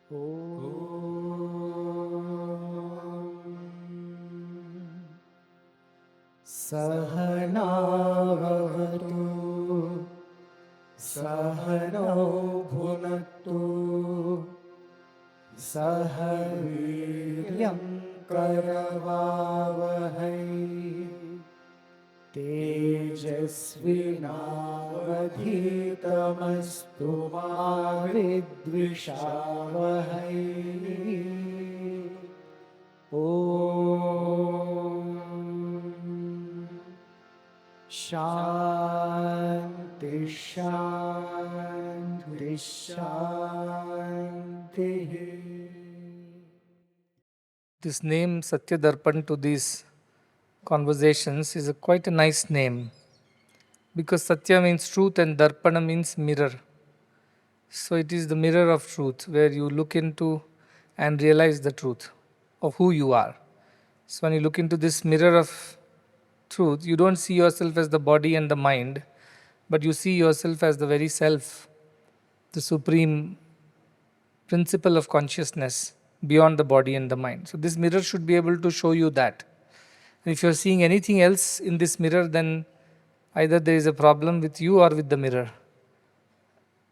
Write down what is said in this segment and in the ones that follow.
Sahanavavatu Sahanau bhunaktu Sahaviryam karavavahai Tejasvinavadhitamastu ma vidvishavahai. Om Shanti Shanti Shanti. This name Sathya Darpan to these conversations is quite a nice name, because Satya means truth and Darpana means mirror. So it is the mirror of truth where you look into and realize the truth of who you are. So when you look into this mirror of truth, you don't see yourself as the body and the mind, but you see yourself as the very self, the supreme principle of consciousness beyond the body and the mind. So this mirror should be able to show you that. And if you're seeing anything else in this mirror, then either there is a problem with you or with the mirror.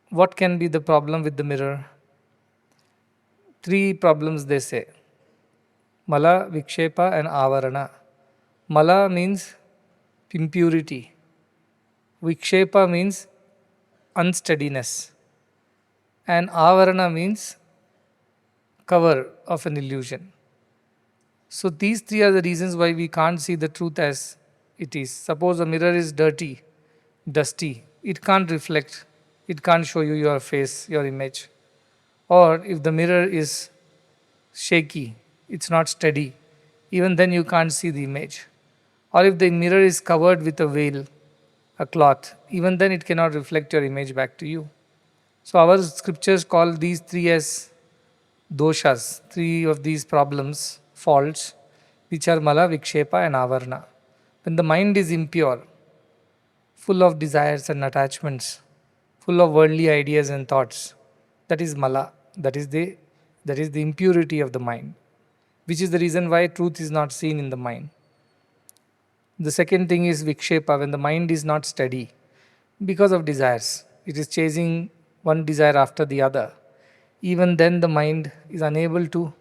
What can be the problem with the mirror? 3 problems they say: Mala, Vikshepa and Avarana. Mala means impurity. Vikshepa means unsteadiness. And Avarana means cover of an illusion. So these 3 are the reasons why we can't see the truth as it is. Suppose a mirror is dirty, dusty, it can't reflect, it can't show you your face, your image. Or if the mirror is shaky, it's not steady, even then you can't see the image. Or if the mirror is covered with a veil, a cloth, even then it cannot reflect your image back to you. So our scriptures call these 3 as doshas, 3 of these problems, faults, which are mala, vikshepa and avarna. When the mind is impure, full of desires and attachments, full of worldly ideas and thoughts, that is mala, that is the impurity of the mind, which is the reason why truth is not seen in the mind. The second thing is vikshepa, when the mind is not steady because of desires. It is chasing one desire after the other. Even then the mind is unable to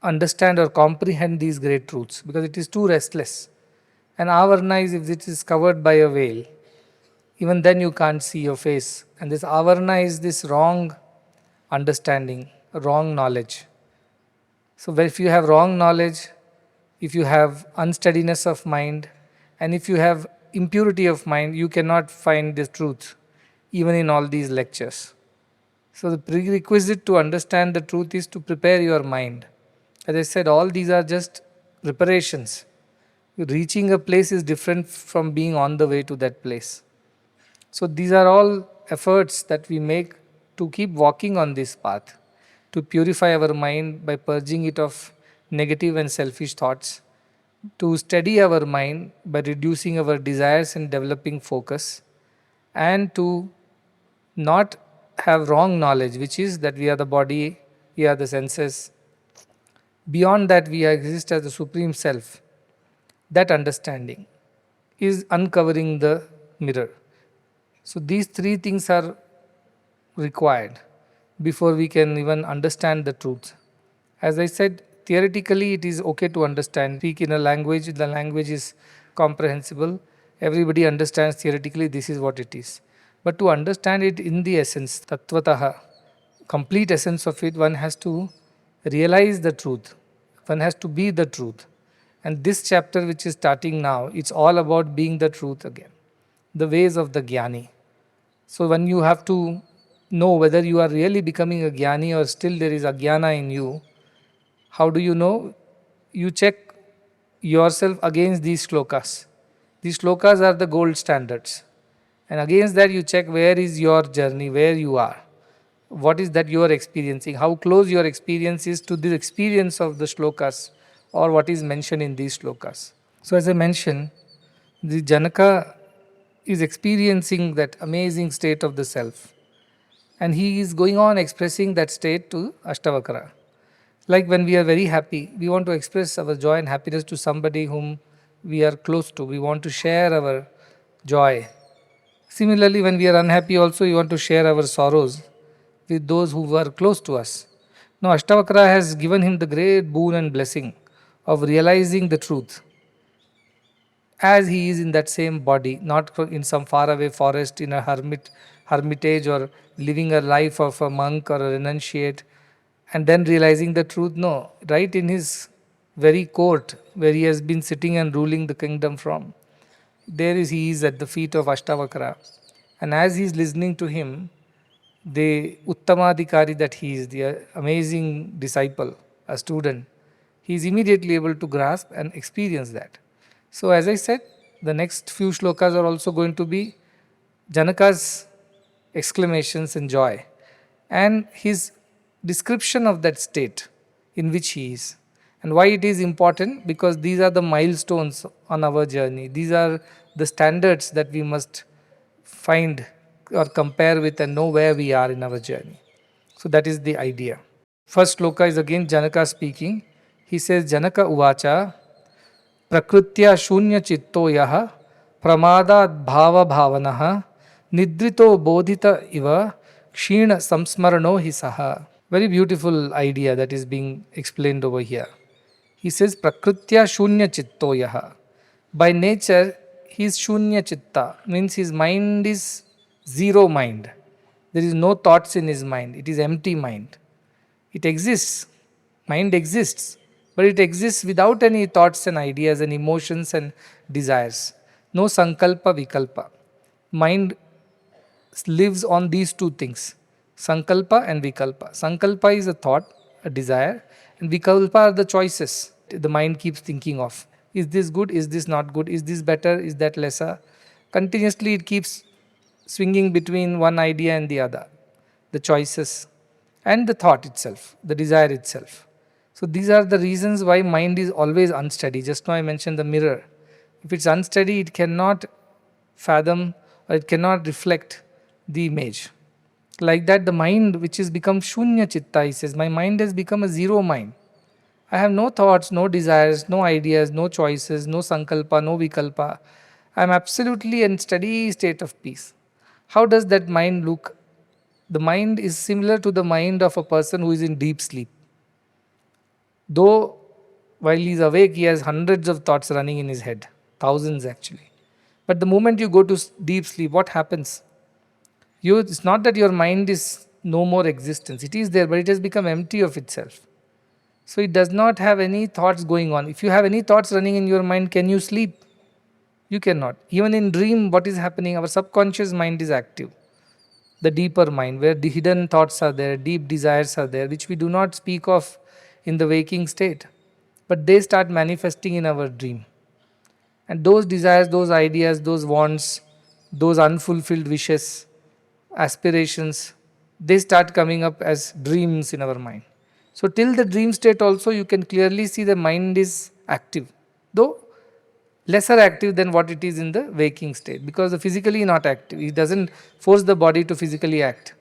understand or comprehend these great truths because it is too restless. And avarna is if it is covered by a veil. Even then you can't see your face. And this avarna is this wrong understanding, wrong knowledge. So if you have wrong knowledge, if you have unsteadiness of mind, and if you have impurity of mind, you cannot find the truth, even in all these lectures. So the prerequisite to understand the truth is to prepare your mind. As I said, all these are just preparations. Reaching a place is different from being on the way to that place. So these are all efforts that we make to keep walking on this path, to purify our mind by purging it of negative and selfish thoughts, to steady our mind by reducing our desires and developing focus, and to not have wrong knowledge, which is that we are the body, we are the senses. Beyond that, we exist as the Supreme Self. That understanding is uncovering the mirror. So these 3 things are required before we can even understand the truth. As I said, theoretically it is okay to understand, speak in a language, the language is comprehensible, everybody understands theoretically this is what it is. But to understand it in the essence, tattvataha, complete essence of it, one has to realize the truth, one has to be the truth. And this chapter which is starting now, it's all about being the truth again, the ways of the Jñāni. So when you have to know whether you are really becoming a Jñāni or still there is ajnana in you, how do you know? You check yourself against these shlokas. These shlokas are the gold standards. And against that you check where is your journey, where you are. What is that you are experiencing? How close your experience is to the experience of the shlokas or what is mentioned in these shlokas. So as I mentioned, the Janaka is experiencing that amazing state of the self. And he is going on expressing that state to Ashtavakra. Like when we are very happy, we want to express our joy and happiness to somebody whom we are close to. We want to share our joy. Similarly, when we are unhappy, also we want to share our sorrows with those who were close to us. Now, Ashtavakra has given him the great boon and blessing of realizing the truth as he is in that same body, not in some faraway forest, in a hermitage, or living a life of a monk or a renunciate, and then realizing the truth. No, right in his very court where he has been sitting and ruling the kingdom from, there is he is at the feet of Ashtavakra. And as he is listening to him, the Uttamadhikari that he is, the amazing disciple, a student, he is immediately able to grasp and experience that. So, as I said, the next few shlokas are also going to be Janaka's exclamations and joy and his description of that state in which he is. And why it is important? Because these are the milestones on our journey. These are the standards that we must find or compare with and know where we are in our journey. So that is the idea. First sloka is again Janaka speaking. He says, Janaka uvacha प्रकृत्या शून्यचित्तो यः प्रमादात् भावभावनः निद्रितो बोधित इव क्षीण संस्मरणो हि सः. Very beautiful idea that is being explained over here. He says prakritya śūnyacitta yaha. By nature he is śūnyacitta, means his mind is zero mind. There is no thoughts in his mind. It is empty mind. It exists. Mind exists. But it exists without any thoughts and ideas and emotions and desires. No sankalpa vikalpa. Mind lives on these two things, sankalpa and vikalpa. Sankalpa is a thought, a desire, and vikalpa are the choices the mind keeps thinking of. Is this good? Is this not good? Is this better? Is that lesser? Continuously it keeps swinging between one idea and the other. The choices and the thought itself, the desire itself. So these are the reasons why mind is always unsteady. Just now I mentioned the mirror. If it's unsteady, it cannot fathom or it cannot reflect the image. Like that, the mind which has become śūnyacitta, he says, my mind has become a zero mind. I have no thoughts, no desires, no ideas, no choices, no sankalpa, no vikalpa. I am absolutely in steady state of peace. How does that mind look? The mind is similar to the mind of a person who is in deep sleep. Though while he is awake, he has hundreds of thoughts running in his head, thousands actually. But the moment you go to deep sleep, what happens? It's not that your mind is no more existence. It is there, but it has become empty of itself. So it does not have any thoughts going on. If you have any thoughts running in your mind, can you sleep? You cannot. Even in dream, what is happening? Our subconscious mind is active. The deeper mind, where the hidden thoughts are there, deep desires are there, which we do not speak of in the waking state. But they start manifesting in our dream. And those desires, those ideas, those wants, those unfulfilled wishes, aspirations, they start coming up as dreams in our mind. So till the dream state also you can clearly see the mind is active, though lesser active than what it is in the waking state, because the physically not active. It doesn't force the body to physically act.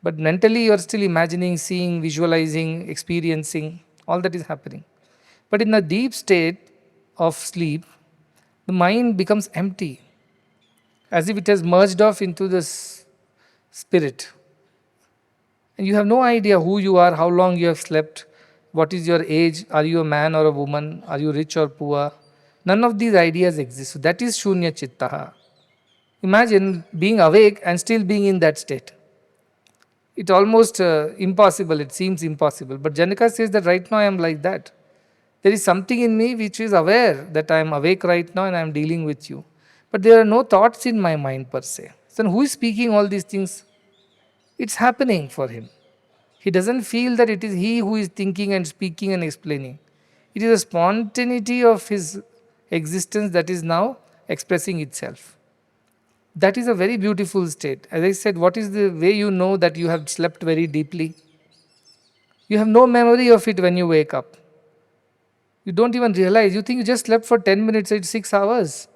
But mentally you are still imagining, seeing, visualizing, experiencing, all that is happening. But in the deep state of sleep, the mind becomes empty, as if it has merged off into the spirit. And you have no idea who you are, how long you have slept, what is your age, are you a man or a woman, are you rich or poor. None of these ideas exist. So that is śūnyacitta. Imagine being awake and still being in that state. It's almost impossible, it seems impossible. But Janaka says that right now I am like that. There is something in me which is aware that I am awake right now and I am dealing with you. But there are no thoughts in my mind per se. So who is speaking all these things? It's happening for him. He doesn't feel that it is he who is thinking and speaking and explaining. It is a spontaneity of his existence that is now expressing itself. That is a very beautiful state. As I said, what is the way you know that you have slept very deeply? You have no memory of it when you wake up. You don't even realize. You think you just slept for 10 minutes, it's 6 hours.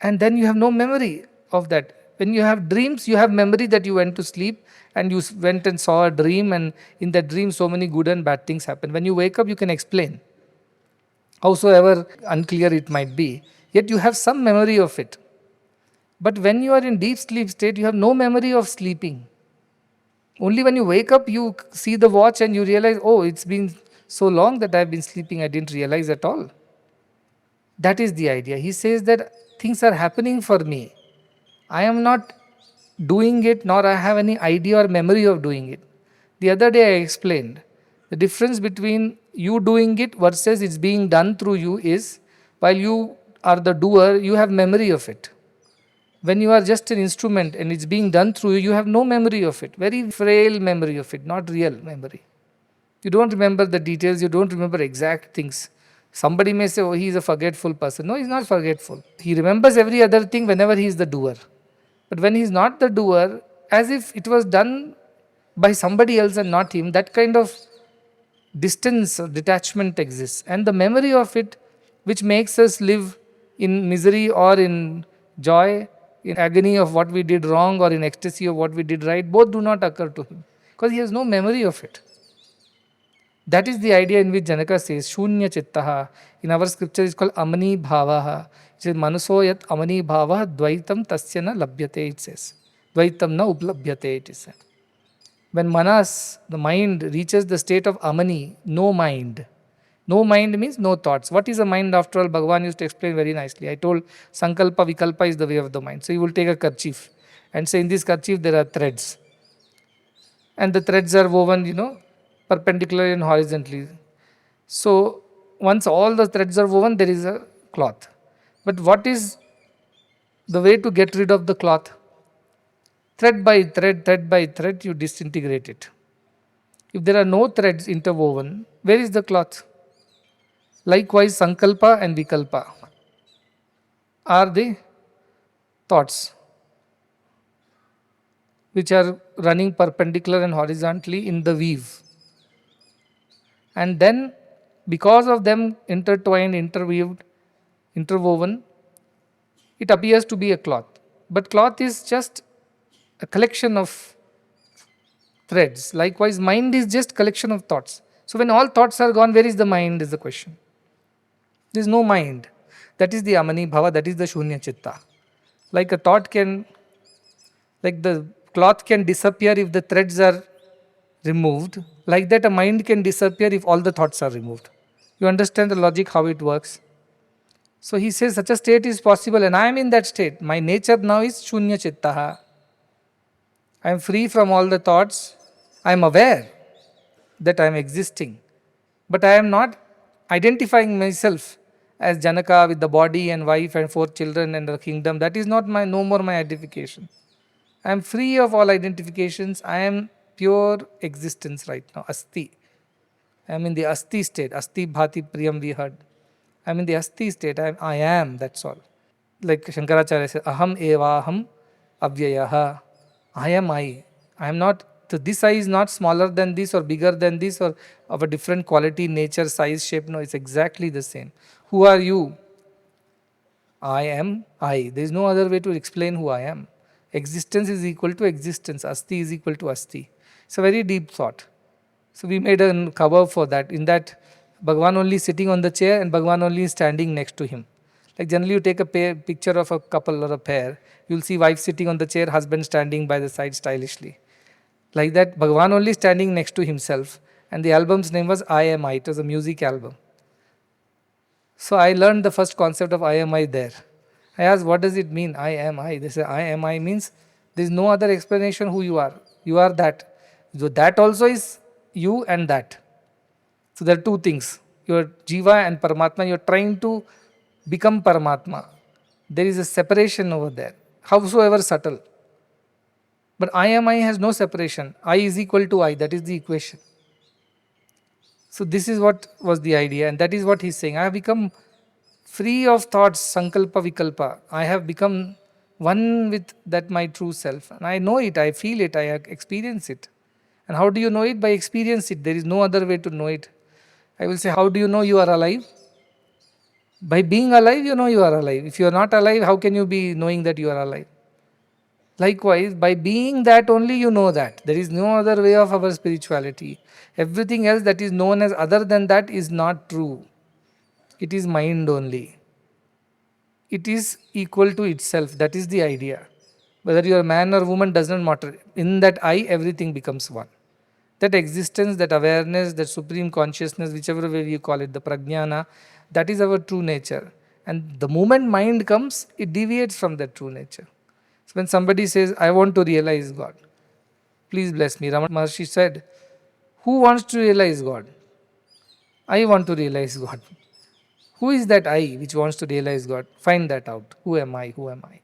And then you have no memory of that. When you have dreams, you have memory that you went to sleep and you went and saw a dream, and in that dream so many good and bad things happen. When you wake up, you can explain, howsoever unclear it might be, yet you have some memory of it. But when you are in deep sleep state, you have no memory of sleeping. Only when you wake up, you see the watch and you realize, oh, it's been so long that I've been sleeping, I didn't realize at all. That is the idea. He says that things are happening for me. I am not doing it, nor I have any idea or memory of doing it. The other day I explained the difference between you doing it versus it's being done through you is, while you are the doer, you have memory of it. When you are just an instrument and it's being done through you, you have no memory of it. Very frail memory of it, not real memory. You don't remember the details, you don't remember exact things. Somebody may say, oh, he is a forgetful person. No, he's not forgetful. He remembers every other thing whenever he is the doer. But when he is not the doer, as if it was done by somebody else and not him, that kind of distance or detachment exists. And the memory of it, which makes us live in misery or in joy, in agony of what we did wrong or in ecstasy of what we did right, both do not occur to him because he has no memory of it. That is the idea in which Janaka says, śūnyacitta. In our scripture, it's called amani bhavaha. It says, manaso yat amani bhavaha dvaitam tasya na labhyate, it says. Dvaitam na uplabhyate, it is said. When manas, the mind, reaches the state of amani, no mind. No mind means no thoughts. What is a mind after all? Bhagavan used to explain very nicely. I told sankalpa vikalpa is the way of the mind. So you will take a kerchief and say in this kerchief there are threads. And the threads are woven, perpendicularly and horizontally. So once all the threads are woven, there is a cloth. But what is the way to get rid of the cloth? Thread by thread, you disintegrate it. If there are no threads interwoven, where is the cloth? Likewise, sankalpa and vikalpa are the thoughts which are running perpendicular and horizontally in the weave. And then, because of them intertwined, interweaved, interwoven, it appears to be a cloth. But cloth is just a collection of threads. Likewise, mind is just collection of thoughts. So when all thoughts are gone, where is the mind is the question. There is no mind. That is the amani bhava, that is the śūnyacitta. Like a thought can, like the cloth can disappear if the threads are removed, like that a mind can disappear if all the thoughts are removed. You understand the logic, how it works? So he says such a state is possible and I am in that state. My nature now is śūnyacitta. I am free from all the thoughts. I am aware that I am existing. But I am not identifying myself as Janaka with the body and wife and 4 children and the kingdom. That is not no more my identification. I am free of all identifications. I am pure existence right now. Asti. I am in the Asti state. Asti bhati priyam we heard. I am in the Asti state. I am, that's all. Like Shankaracharya says, aham evaham avyayaha. I am I. I am not, so this I is not smaller than this or bigger than this or of a different quality, nature, size, shape. No, it's exactly the same. Who are you? I am I. There is no other way to explain who I am. Existence is equal to existence. Asti is equal to Asti. It's a very deep thought. So we made a cover for that. In that, Bhagavan only sitting on the chair and Bhagavan only standing next to him. Like generally you take a picture of a couple or a pair, you'll see wife sitting on the chair, husband standing by the side stylishly. Like that, Bhagavan only standing next to himself. And the album's name was I Am I. It was a music album. So I learned the first concept of I Am I there. I asked, what does it mean? I am I. They say, I am I means there is no other explanation who you are. You are that. So that also is you and that. So there are two things. Your Jiva and Paramatma, you are trying to become Paramatma. There is a separation over there, howsoever subtle. But I am I has no separation. I is equal to I. That is the equation. So this is what was the idea, and that is what he's saying. I have become free of thoughts, sankalpa, vikalpa. I have become one with that my true self. And I know it, I feel it, I experience it. And how do you know it? By experience it. There is no other way to know it. I will say, how do you know you are alive? By being alive, you know you are alive. If you are not alive, how can you be knowing that you are alive? Likewise, by being that only you know that. There is no other way of our spirituality. Everything else that is known as other than that is not true. It is mind only. It is equal to itself. That is the idea. Whether you are man or woman does not matter. In that I, everything becomes one. That existence, that awareness, that supreme consciousness, whichever way you call it, the prajnana, that is our true nature. And the moment mind comes, it deviates from that true nature. So when somebody says, I want to realize God, please bless me. Ramana Maharshi said, who wants to realize God? I want to realize God. Who is that I which wants to realize God? Find that out. Who am I? Who am I?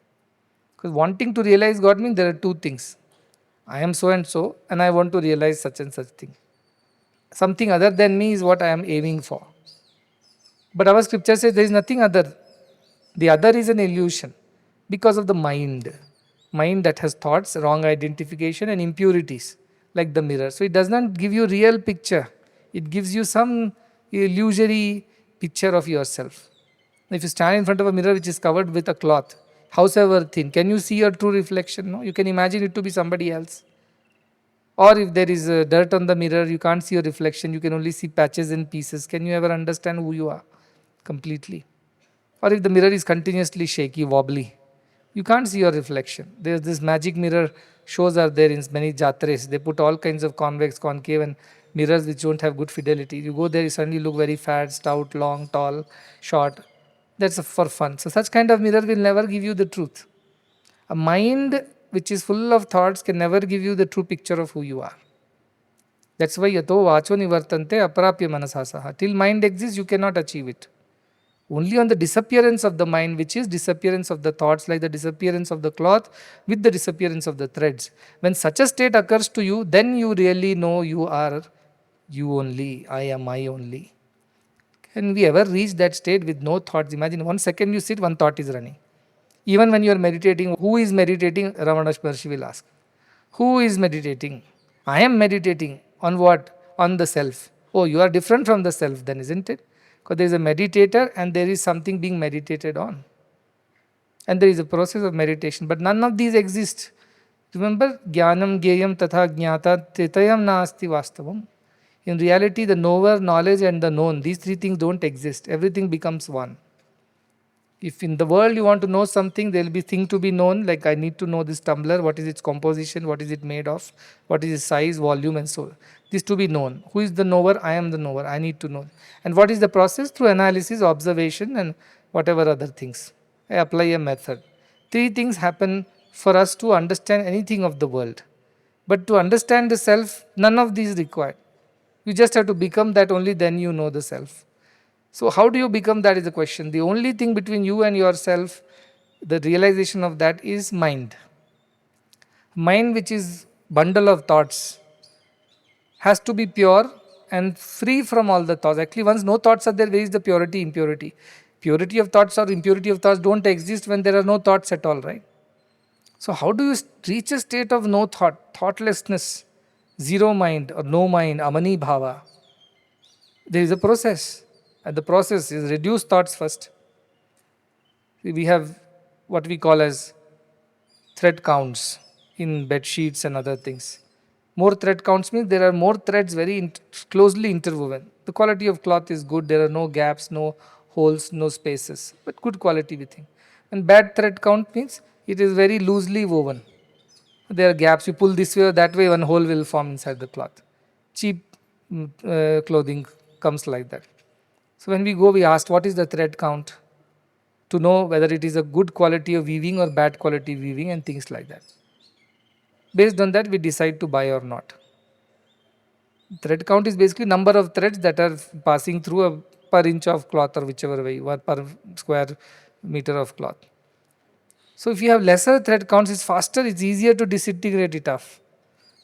Because wanting to realize God means there are two things. I am so and I want to realize such and such thing. Something other than me is what I am aiming for. But our scripture says there is nothing other. The other is an illusion because of the mind. Mind that has thoughts, wrong identification and impurities like the mirror. So it does not give you real picture. It gives you some illusory picture of yourself. If you stand in front of a mirror which is covered with a cloth, howsoever thin, can you see your true reflection? No, you can imagine it to be somebody else. Or if there is dirt on the mirror, you can't see your reflection, you can only see patches and pieces. Can you ever understand who you are completely? Or if the mirror is continuously shaky, wobbly, you can't see your reflection. There's this magic mirror shows are there in many jatres. They put all kinds of convex, concave and mirrors which don't have good fidelity. You go there, you suddenly look very fat, stout, long, tall, short. That's for fun. So such kind of mirror will never give you the truth. A mind which is full of thoughts can never give you the true picture of who you are. That's why yato vacho nivartante aprapya manasasaha. Till mind exists, you cannot achieve it. Only on the disappearance of the mind, which is disappearance of the thoughts, like the disappearance of the cloth with the disappearance of the threads. When such a state occurs to you, then you really know you are you only, I am I only. Can we ever reach that state with no thoughts? Imagine 1 second you sit, one thought is running. Even when you are meditating, who is meditating? Ramana Maharshi will ask. Who is meditating? I am meditating. On what? On the self. Oh, you are different from the self then, isn't it? Because there is a meditator and there is something being meditated on. And there is a process of meditation. But none of these exist. Remember, Jnanam, Geyam, Tatha, Jnata, Tritayam Nasti Vastavam. In reality, the knower, knowledge and the known, these three things don't exist. Everything becomes one. If in the world you want to know something, there will be thing to be known, like I need to know this tumbler, what is its composition, what is it made of, what is its size, volume and so on. This to be known. Who is the knower? I am the knower. I need to know. And what is the process? Through analysis, observation and whatever other things. I apply a method. Three things happen for us to understand anything of the world. But to understand the self, none of these required. You just have to become that, only then you know the self. So how do you become that is the question. The only thing between you and yourself, the realization of that is mind. Mind, which is bundle of thoughts, has to be pure and free from all the thoughts. Actually, once no thoughts are there, where is the purity, impurity? Purity of thoughts or impurity of thoughts don't exist when there are no thoughts at all, right? So how do you reach a state of no thought, thoughtlessness, zero mind or no mind, amani bhava? There is a process. And the process is reduce thoughts first. We have what we call as thread counts in bed sheets and other things. More thread counts means there are more threads very closely interwoven. The quality of cloth is good. There are no gaps, no holes, no spaces, but good quality within. And bad thread count means it is very loosely woven. There are gaps. You pull this way or that way, one hole will form inside the cloth. Cheap clothing comes like that. So when we go, we asked what is the thread count to know whether it is a good quality of weaving or bad quality weaving and things like that. Based on that, we decide to buy or not. Thread count is basically number of threads that are passing through a per inch of cloth or whichever way, or per square meter of cloth. So if you have lesser thread counts, it's faster, it's easier to disintegrate it off.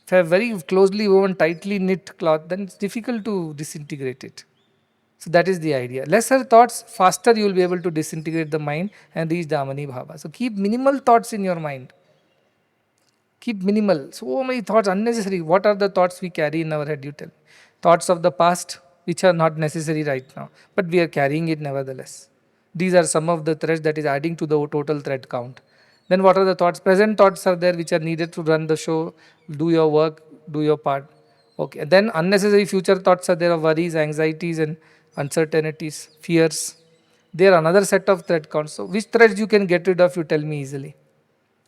If you have very closely woven, tightly knit cloth, then it's difficult to disintegrate it. So that is the idea. Lesser thoughts, faster you will be able to disintegrate the mind and reach the Amani Bhava. So keep minimal thoughts in your mind. Keep minimal. So many thoughts, unnecessary. What are the thoughts we carry in our head, you tell? Thoughts of the past, which are not necessary right now. But we are carrying it nevertheless. These are some of the threads that is adding to the total thread count. Then what are the thoughts? Present thoughts are there which are needed to run the show, do your work, do your part. Okay. Then unnecessary future thoughts are there of worries, anxieties, and uncertainties, fears. They are another set of thread counts. So which threads you can get rid of, you tell me easily.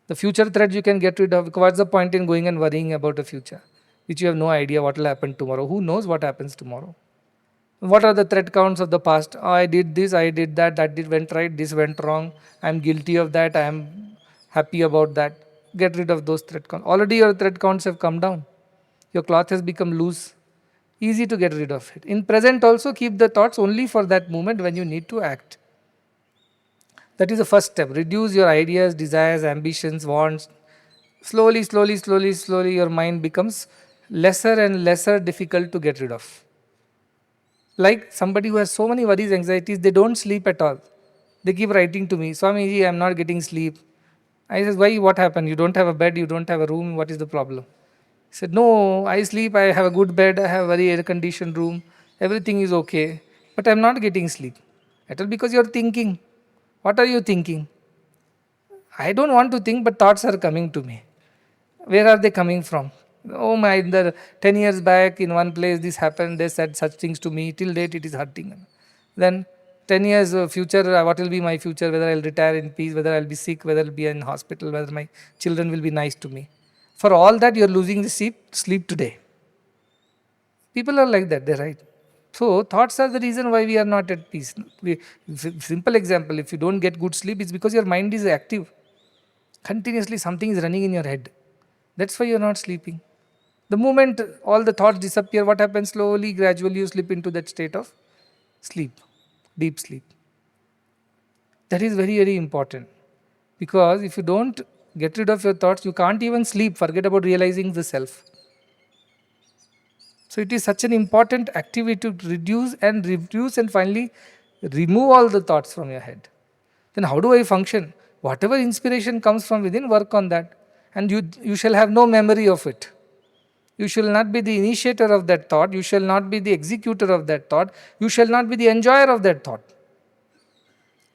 The future threads you can get rid of. What's the point in going and worrying about the future, which you have no idea what will happen tomorrow? Who knows what happens tomorrow? What are the thread counts of the past? Oh, I did this, I did that, went right, this went wrong. I'm guilty of that, I am happy about that. Get rid of those thread counts. Already your thread counts have come down. Your cloth has become loose. Easy to get rid of it. In present also, keep the thoughts only for that moment when you need to act. That is the first step. Reduce your ideas, desires, ambitions, wants. Slowly, your mind becomes lesser and lesser difficult to get rid of. Like somebody who has so many worries, anxieties, they don't sleep at all. They keep writing to me, Swamiji, I'm not getting sleep. I said, why? What happened? You don't have a bed, you don't have a room, what is the problem? He said, no, I sleep, I have a good bed, I have a very air conditioned room, everything is okay, but I'm not getting sleep. That is because you're thinking. What are you thinking? I don't want to think, but thoughts are coming to me. Where are they coming from? Oh my, 10 years back in one place this happened, they said such things to me, till date it is hurting. Then 10 years future, what will be my future, whether I'll retire in peace, whether I'll be sick, whether I'll be in hospital, whether my children will be nice to me. For all that, you're losing the sleep today. People are like that, they're right. So thoughts are the reason why we are not at peace. Simple example, if you don't get good sleep, it's because your mind is active. Continuously something is running in your head. That's why you're not sleeping. The moment all the thoughts disappear, what happens? Slowly, gradually you slip into that state of sleep, deep sleep. That is very, very important. Because if you don't get rid of your thoughts, you can't even sleep. Forget about realizing the self. So it is such an important activity to reduce and finally remove all the thoughts from your head. Then how do I function? Whatever inspiration comes from within, work on that. And you shall have no memory of it. You shall not be the initiator of that thought. You shall not be the executor of that thought. You shall not be the enjoyer of that thought.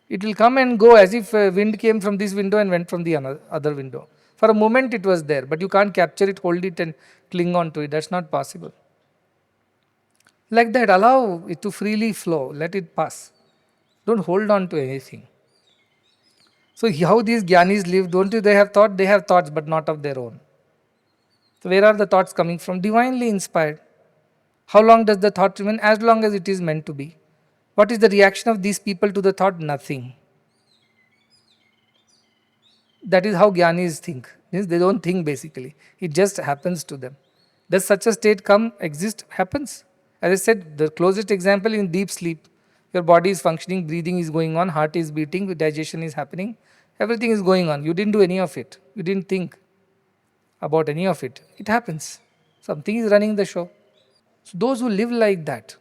It will come and go as if wind came from this window and went from the other window. For a moment it was there, but you can't capture it, hold it and cling on to it. That's not possible. Like that, allow it to freely flow. Let it pass. Don't hold on to anything. So how these Jñānis live, don't you? They have thought, they have thoughts, but not of their own. So where are the thoughts coming from? Divinely inspired. How long does the thought remain? As long as it is meant to be. What is the reaction of these people to the thought? Nothing. That is how Jñānis think. Means they don't think basically. It just happens to them. Does such a state come, exist, happens? As I said, the closest example in deep sleep. Your body is functioning, breathing is going on, heart is beating, digestion is happening. Everything is going on. You didn't do any of it. You didn't think about any of it. It happens. Something is running the show. So those who live like that,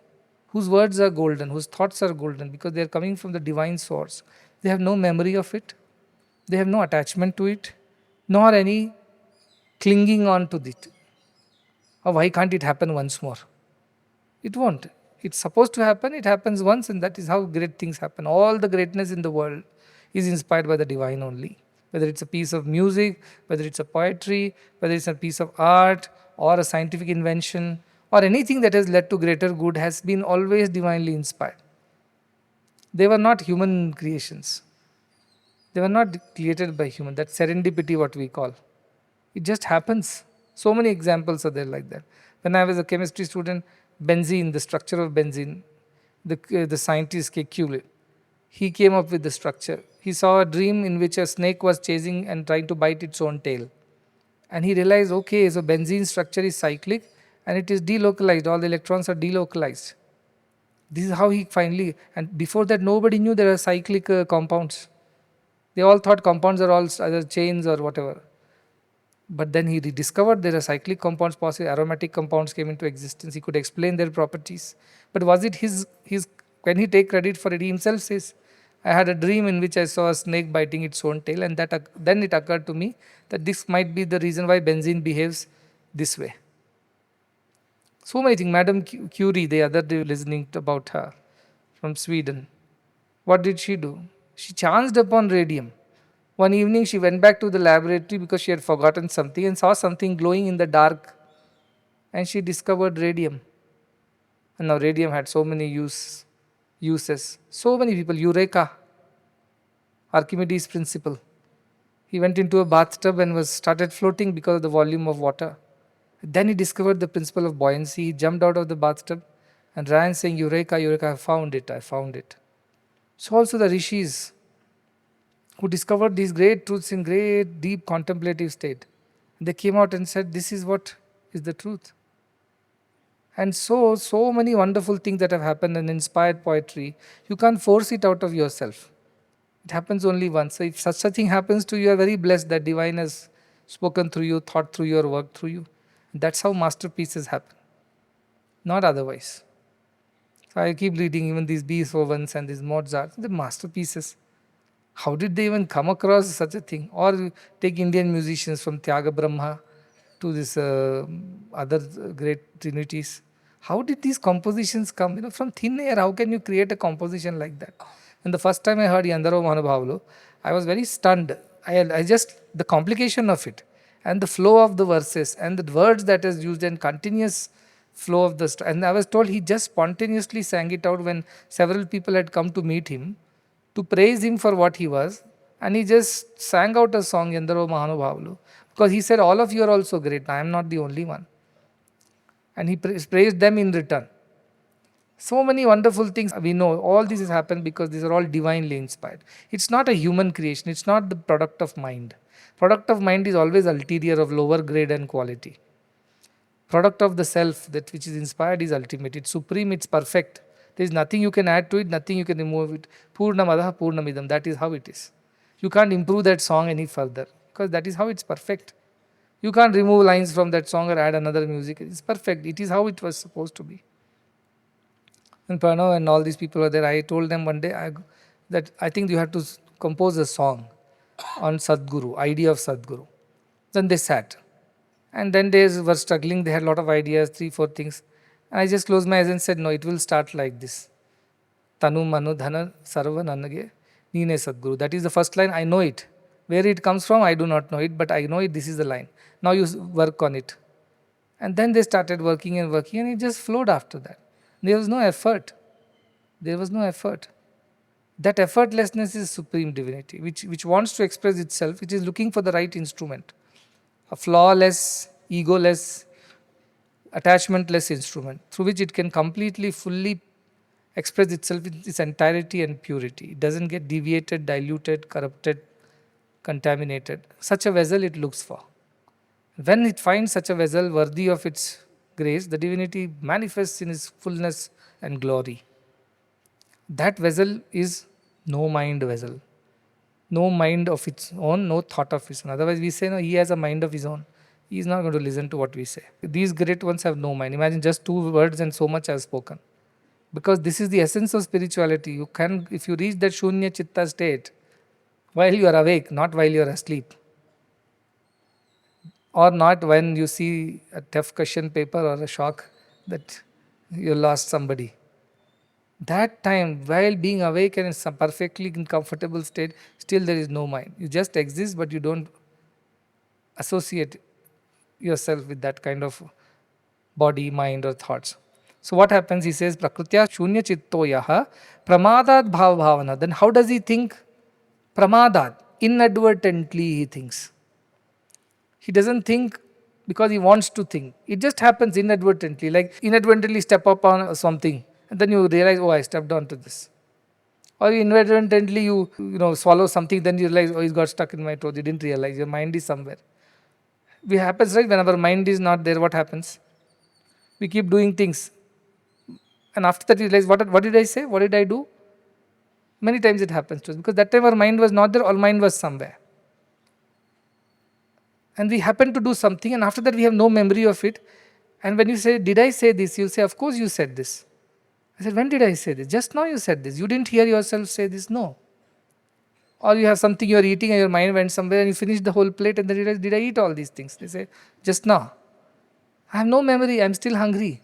whose words are golden, whose thoughts are golden, because they are coming from the divine source, they have no memory of it, they have no attachment to it, nor any clinging on to it. Or why can't it happen once more? It won't. It's supposed to happen, it happens once, and that is how great things happen. All the greatness in the world is inspired by the divine only. Whether it's a piece of music, whether it's a poetry, whether it's a piece of art, or a scientific invention, or anything that has led to greater good has been always divinely inspired. They were not human creations. They were not created by human. That's serendipity, what we call. It just happens. So many examples are there like that. When I was a chemistry student, benzene, the structure of benzene, the scientist Kekulé, he came up with the structure. He saw a dream in which a snake was chasing and trying to bite its own tail. And he realized, okay, so benzene structure is cyclic and it is delocalized. All the electrons are delocalized. This is how he finally, and before that nobody knew there are cyclic compounds. They all thought compounds are all either chains or whatever. But then he discovered there are cyclic compounds, possibly aromatic compounds came into existence. He could explain their properties. But was it his when he take credit for it, he himself says, I had a dream in which I saw a snake biting its own tail, and then it occurred to me that this might be the reason why benzene behaves this way. So many things. Madame Curie, the other day listening about her from Sweden. What did she do? She chanced upon radium. One evening she went back to the laboratory because she had forgotten something and saw something glowing in the dark, and she discovered radium. And now radium had so many uses. So many people, Eureka, Archimedes' principle. He went into a bathtub and was started floating because of the volume of water. Then he discovered the principle of buoyancy. He jumped out of the bathtub and ran saying, Eureka, Eureka, I found it, I found it. So also the rishis who discovered these great truths in great deep contemplative state. They came out and said, this is what is the truth. And so many wonderful things that have happened in inspired poetry. You can't force it out of yourself. It happens only once. So if such a thing happens to you, you are very blessed that divine has spoken through you, thought through you, or worked through you. That's how masterpieces happen, not otherwise. So I keep reading even these Beethovens and these Mozart, the masterpieces. How did they even come across such a thing? Or take Indian musicians from Tyaga Brahma to this other great trinities. How did these compositions come? From thin air, how can you create a composition like that? And the first time I heard Yandaro Mahanubhavulu, I was very stunned. I just, the complication of it and the flow of the verses and the words that is used and continuous flow of the, and I was told he just spontaneously sang it out when several people had come to meet him to praise him for what he was, and he just sang out a song, Yandaro Mahanubhavulu, because he said, all of you are also great, I am not the only one. And he praised them in return. So many wonderful things we know. All this has happened because these are all divinely inspired. It's not a human creation. It's not the product of mind. Product of mind is always ulterior, of lower grade and quality. Product of the self, that which is inspired, is ultimate. It's supreme, it's perfect. There is nothing you can add to it, nothing you can remove it. Purnamadaha Purnamidam, that is how it is. You can't improve that song any further because that is how it's perfect. You can't remove lines from that song or add another music. It's perfect. It is how it was supposed to be. And Pranav and all these people were there. I told them one day that I think you have to compose a song on Sadguru, idea of Sadguru. Then they sat. And then they were struggling. They had a lot of ideas, 3-4 things. And I just closed my eyes and said, no, it will start like this. Tanu Manu Dhana Sarva Nanage Nine Sadguru. That is the first line. I know it. Where it comes from, I do not know it, but I know it. This is the line. Now you work on it. And then they started working, and it just flowed after that. There was no effort. There was no effort. That effortlessness is supreme divinity, which wants to express itself, which is looking for the right instrument. A flawless, egoless, attachmentless instrument through which it can completely, fully express itself in its entirety and purity. It doesn't get deviated, diluted, corrupted, contaminated. Such a vessel it looks for. When it finds such a vessel worthy of its grace, the divinity manifests in its fullness and glory. That vessel is no mind vessel. No mind of its own, no thought of his own. Otherwise we say, no, he has a mind of his own. He is not going to listen to what we say. These great ones have no mind. Imagine just 2 words and so much I have spoken. Because this is the essence of spirituality. You can, if you reach that śūnyacitta state, while you are awake, not while you are asleep. Or not when you see a tough question paper or a shock that you lost somebody. That time, while being awake and in some perfectly comfortable state, still there is no mind. You just exist, but you don't associate yourself with that kind of body, mind or thoughts. So what happens? He says, Prakrutya śūnyacitto yaha pramadat bhavana. Then how does he think? Pramadat. Inadvertently he thinks. He doesn't think because he wants to think. It just happens inadvertently. Like inadvertently step up on something and then you realize, oh, I stepped onto this. Or inadvertently you swallow something, then you realize, oh, it got stuck in my throat. You didn't realize. Your mind is somewhere. It happens, right? When our mind is not there, what happens? We keep doing things. And after that, you realize, what did I say? What did I do? Many times it happens to us. Because that time our mind was not there, our mind was somewhere. And we happen to do something, and after that we have no memory of it. And when you say, did I say this? You'll say, of course you said this. I said, when did I say this? Just now you said this. You didn't hear yourself say this? No. Or you have something you are eating and your mind went somewhere and you finish the whole plate and then you realize, did I eat all these things? They say, just now. I have no memory, I'm still hungry.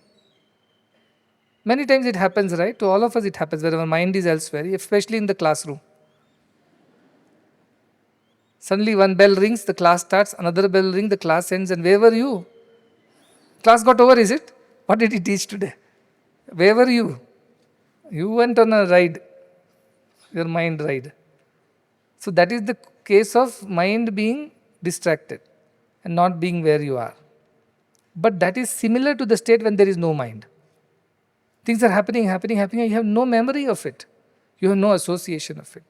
Many times it happens, right? To all of us it happens where our mind is elsewhere, especially in the classroom. Suddenly one bell rings, the class starts, another bell rings, the class ends, and where were you? Class got over, is it? What did he teach today? Where were you? You went on a ride, your mind ride. So that is the case of mind being distracted and not being where you are. But that is similar to the state when there is no mind. Things are happening, and you have no memory of it. You have no association of it.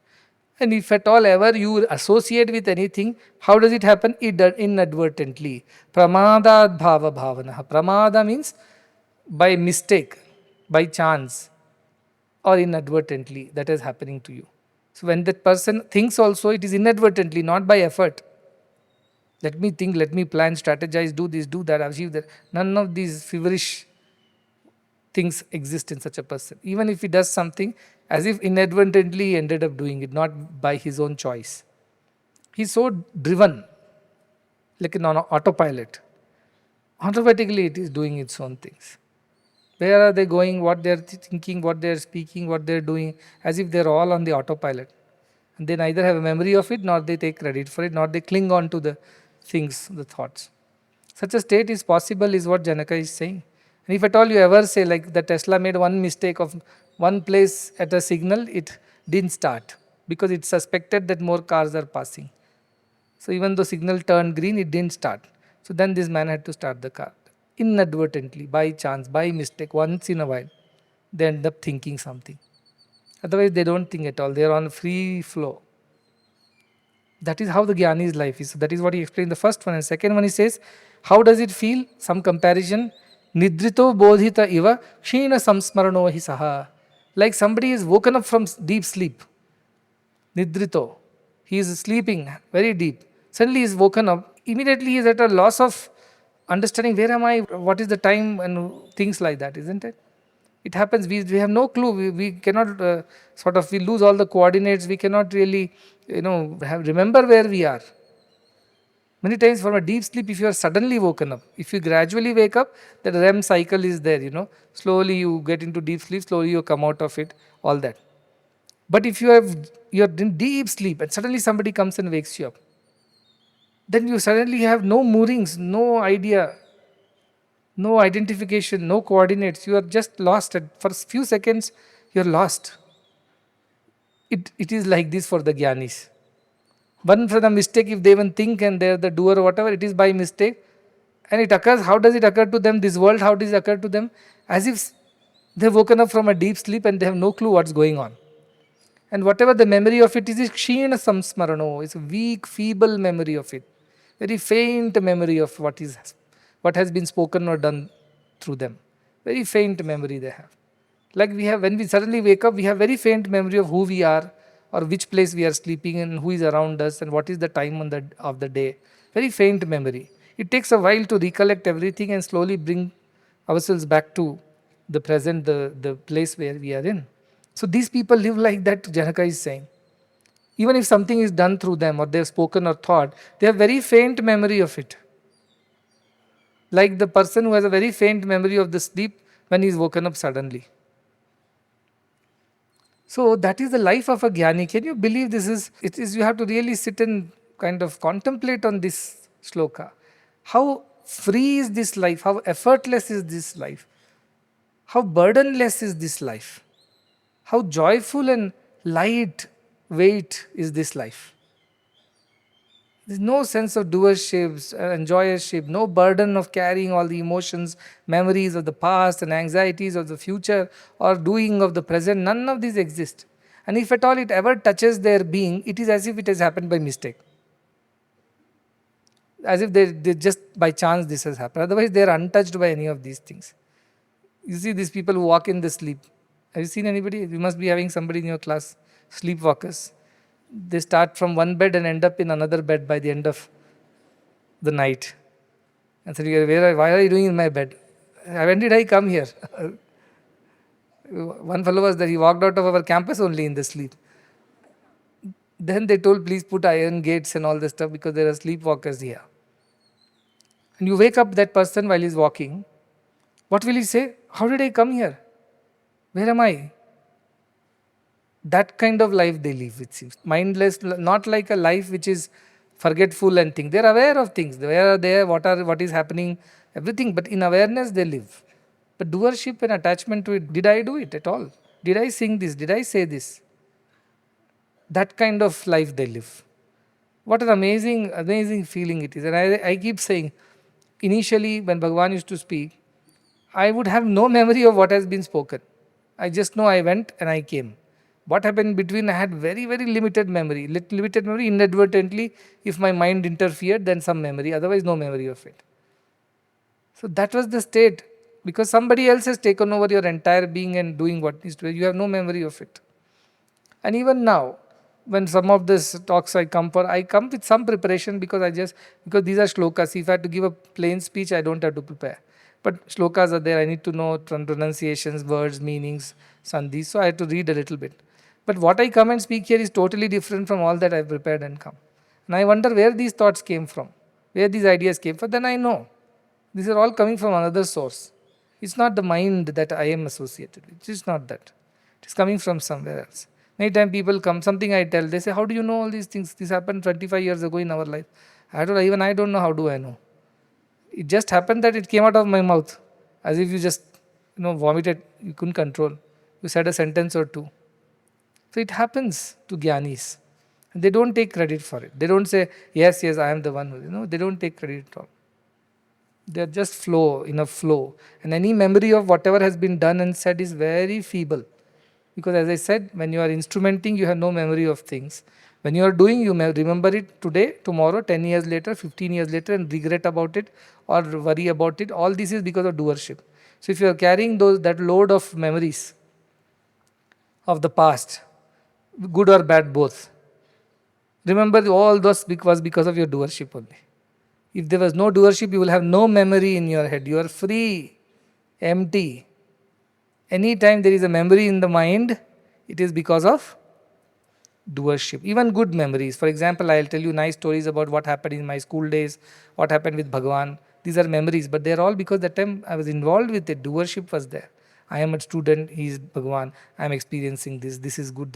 And if at all ever you associate with anything, how does it happen? Inadvertently. Pramadad bhava bhavana. Pramada means by mistake, by chance, or inadvertently that is happening to you. So when that person thinks also, it is inadvertently, not by effort. Let me think, let me plan, strategize, do this, do that, achieve that. None of these feverish things exist in such a person. Even if he does something, as if inadvertently he ended up doing it, not by his own choice. He's so driven, like an autopilot. Automatically it is doing its own things. Where are they going, what they're thinking, what they're speaking, what they're doing, as if they're all on the autopilot. And they neither have a memory of it, nor they take credit for it, nor they cling on to the things, the thoughts. Such a state is possible, is what Janaka is saying. And if at all you ever say, like the Tesla made one mistake of one place at a signal, it didn't start because it suspected that more cars are passing. So even though signal turned green, it didn't start. So then this man had to start the car. Inadvertently, by chance, by mistake, once in a while, they end up thinking something. Otherwise, they don't think at all. They are on free flow. That is how the Jnani's life is. So that is what he explained the first one. And second one he says, how does it feel? Some comparison. Nidrito bodhita iva kshina samsmarano hi saha. Like somebody is woken up from deep sleep. Nidrito. He is sleeping very deep. Suddenly he is woken up. Immediately he is at a loss of understanding where am I, what is the time, and things like that, isn't it? It happens, we have no clue, we cannot we lose all the coordinates, we cannot really, remember where we are. Many times from a deep sleep, if you are suddenly woken up, if you gradually wake up, that REM cycle is there, slowly you get into deep sleep, slowly you come out of it, all that. But if you're in deep sleep and suddenly somebody comes and wakes you up, then you suddenly have no moorings, no idea, no identification, no coordinates. You are just lost. For a few seconds, you are lost. It is like this for the Jñānis. One for the mistake, if they even think and they're the doer or whatever, it is by mistake. And it occurs, how does it occur to them? This world, how does it occur to them? As if they've woken up from a deep sleep and they have no clue what's going on. And whatever the memory of it is kshina samsmarano. It's a weak, feeble memory of it. Very faint memory of what has been spoken or done through them. Very faint memory they have. Like we have, when we suddenly wake up, we have very faint memory of who we are, or which place we are sleeping in, who is around us, and what is the time of the day. Very faint memory. It takes a while to recollect everything and slowly bring ourselves back to the present, the place where we are in. So these people live like that, Janaka is saying. Even if something is done through them or they have spoken or thought, they have very faint memory of it. Like the person who has a very faint memory of the sleep when he is woken up suddenly. So that is the life of a Jnāni. Can you believe this is, you have to really sit and kind of contemplate on this shloka. How free is this life? How effortless is this life? How burdenless is this life? How joyful and light weight is this life? There's no sense of doership, enjoyership, no burden of carrying all the emotions, memories of the past and anxieties of the future or doing of the present. None of these exist. And if at all it ever touches their being, it is as if it has happened by mistake. As if they just by chance this has happened. Otherwise they are untouched by any of these things. You see these people who walk in the sleep. Have you seen anybody? You must be having somebody in your class, sleepwalkers. They start from one bed and end up in another bed by the end of the night. And say, why are you doing in my bed? When did I come here? One fellow was there, he walked out of our campus only in the sleep. Then they told, please put iron gates and all this stuff because there are sleepwalkers here. And you wake up that person while he's walking. What will he say? How did I come here? Where am I? That kind of life they live, it seems. Mindless, not like a life which is forgetful and things. They are aware of things. Where are they? What is happening? Everything. But in awareness they live. But doership and attachment to it, did I do it at all? Did I sing this? Did I say this? That kind of life they live. What an amazing, amazing feeling it is. And I keep saying, initially when Bhagavan used to speak, I would have no memory of what has been spoken. I just know I went and I came. What happened in between, I had very, very limited memory. Limited memory inadvertently. If my mind interfered, then some memory. Otherwise, no memory of it. So that was the state. Because somebody else has taken over your entire being and doing what needs to be. You have no memory of it. And even now, when some of these talks I come for, I come with some preparation because these are shlokas. If I had to give a plain speech, I don't have to prepare. But shlokas are there. I need to know pronunciations, words, meanings, sandhis. So I have to read a little bit. But what I come and speak here is totally different from all that I've prepared and come. And I wonder where these thoughts came from, where these ideas came from. Then I know these are all coming from another source. It's not the mind that I am associated with. It is not that. It is coming from somewhere else. Many times people come, something I tell, they say, how do you know all these things? This happened 25 years ago in our life. I don't know, how do I know? It just happened that it came out of my mouth. As if you just, vomited, you couldn't control. You said a sentence or two. So it happens to Jñānis. They don't take credit for it. They don't say, yes, I am the one who, they don't take credit at all. They are just in a flow. And any memory of whatever has been done and said is very feeble. Because as I said, when you are instrumenting, you have no memory of things. When you are doing, you may remember it today, tomorrow, 10 years later, 15 years later, and regret about it or worry about it. All this is because of doership. So if you are carrying that load of memories of the past, good or bad both, remember all those was because of your doership only. If there was no doership, you will have no memory in your head. You are free, empty. Anytime there is a memory in the mind, it is because of doership. Even good memories. For example, I'll tell you nice stories about what happened in my school days, what happened with Bhagavan. These are memories, but they're all because that time I was involved with it. Doership was there. I am a student, he is Bhagavan. I am experiencing this. This is good.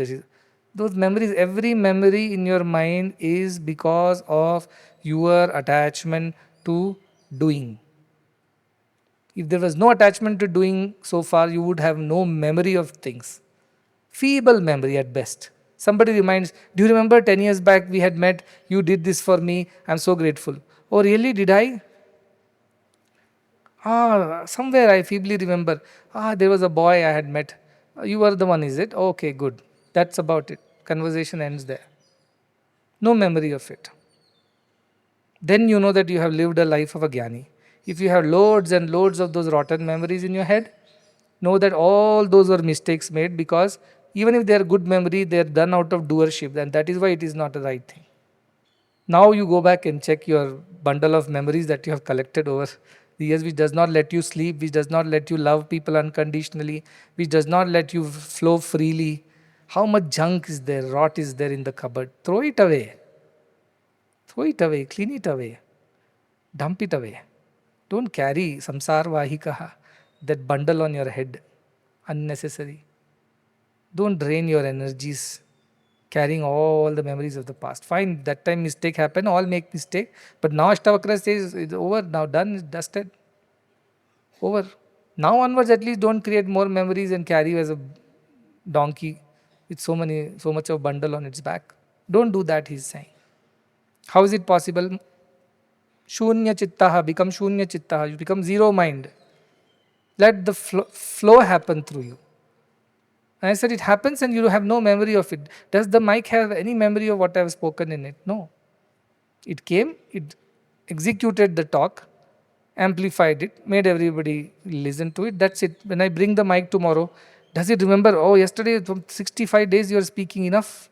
Those memories, every memory in your mind is because of your attachment to doing. If there was no attachment to doing so far, you would have no memory of things. Feeble memory at best. Somebody reminds, do you remember 10 years back we had met, you did this for me, I'm so grateful. Oh really, did I? Somewhere I feebly remember, there was a boy I had met. You were the one, is it? Okay, good. That's about it. Conversation ends there. No memory of it. Then you know that you have lived a life of a Jñāni. If you have loads and loads of those rotten memories in your head, know that all those were mistakes made, because even if they are good memory, they are done out of doership, and that is why it is not the right thing. Now you go back and check your bundle of memories that you have collected over the years, which does not let you sleep, which does not let you love people unconditionally, which does not let you flow freely. How much junk is there, rot is there in the cupboard? Throw it away. Throw it away, clean it away, dump it away. Don't carry samsar vahikaha, that bundle on your head, unnecessary. Don't drain your energies carrying all the memories of the past. Fine, that time mistake happened, all make mistake, but now Ashtavakra says it's over, now done, it's dusted. Over. Now onwards, at least don't create more memories and carry you as a donkey with so much of bundle on its back. Don't do that, he's saying. How is it possible? Śūnyacitta, become śūnyacitta, you become zero mind. Let the flow happen through you. And I said it happens and you have no memory of it. Does the mic have any memory of what I have spoken in it? No. It came, it executed the talk, amplified it, made everybody listen to it. That's it. When I bring the mic tomorrow, does it remember, yesterday, 65 days you are speaking enough?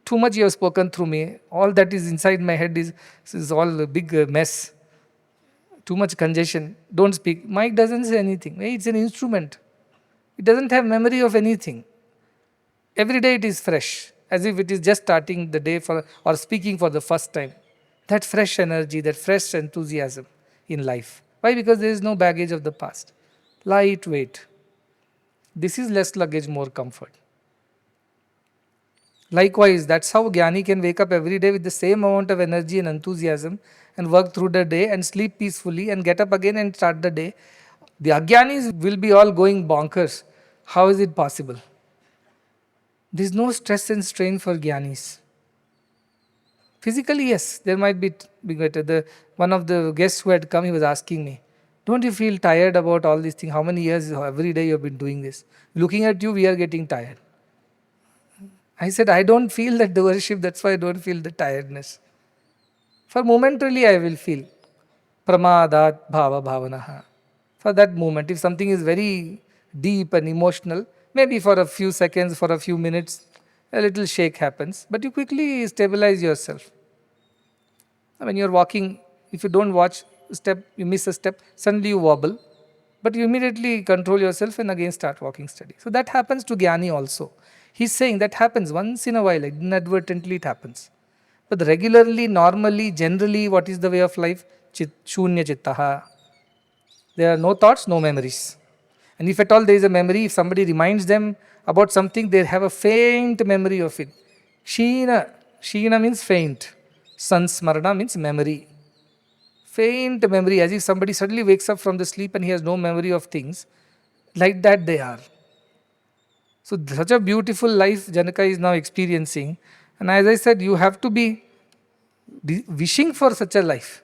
Too much you have spoken through me. All that is inside my head is all a big mess. Too much congestion. Don't speak. Mic doesn't say anything. It's an instrument. It doesn't have memory of anything. Every day it is fresh, as if it is just starting the day or speaking for the first time. That fresh energy, that fresh enthusiasm in life. Why? Because there is no baggage of the past. Lightweight. This is less luggage, more comfort. Likewise, that's how Jnani can wake up every day with the same amount of energy and enthusiasm and work through the day and sleep peacefully and get up again and start the day. The Ajnanis will be all going bonkers. How is it possible? There is no stress and strain for Jnanis. Physically, yes, there might be better. One of the guests who had come, he was asking me, "Don't you feel tired about all these things? How many years, every day you have been doing this? Looking at you, we are getting tired." I said, "I don't feel that doership, that's why I don't feel the tiredness. For momentarily, I will feel pramadat bhava bhavanaha. For that moment, if something is very deep and emotional, maybe for a few seconds, for a few minutes, a little shake happens, but you quickly stabilize yourself. When you're walking, if you don't watch a step, you miss a step, suddenly you wobble, but you immediately control yourself and again start walking steady." So that happens to Jnani also. He's saying that happens once in a while, like inadvertently it happens. But regularly, normally, generally, what is the way of life? Śūnyacitta. There are no thoughts, no memories. And if at all there is a memory, if somebody reminds them about something, they have a faint memory of it. Sheena means faint. Sansmarana means memory. Faint memory, as if somebody suddenly wakes up from the sleep and he has no memory of things. Like that they are. So such a beautiful life Janaka is now experiencing. And as I said, you have to be wishing for such a life.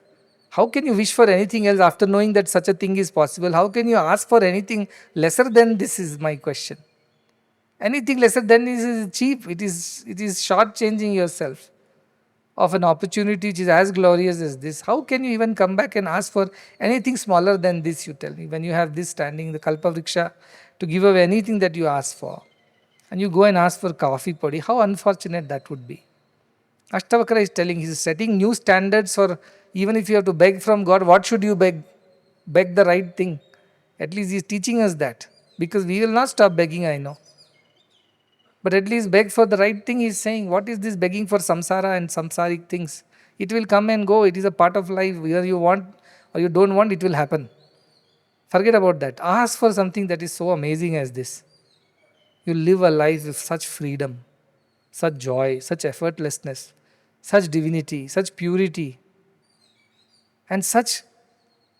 How can you wish for anything else after knowing that such a thing is possible? How can you ask for anything lesser than this is my question. Anything lesser than this is cheap. It is shortchanging yourself of an opportunity which is as glorious as this. How can you even come back and ask for anything smaller than this, you tell me, when you have this standing, the Kalpavriksha, to give away anything that you ask for. And you go and ask for coffee podi, how unfortunate that would be. Ashtavakra is telling, he is setting new standards for even if you have to beg from God, what should you beg? Beg the right thing. At least he is teaching us that. Because we will not stop begging, I know. But at least beg for the right thing, he is saying. What is this begging for samsara and samsaric things? It will come and go. It is a part of life. Whether you want or you don't want, it will happen. Forget about that. Ask for something that is so amazing as this. You live a life with such freedom, such joy, such effortlessness, such divinity, such purity, and such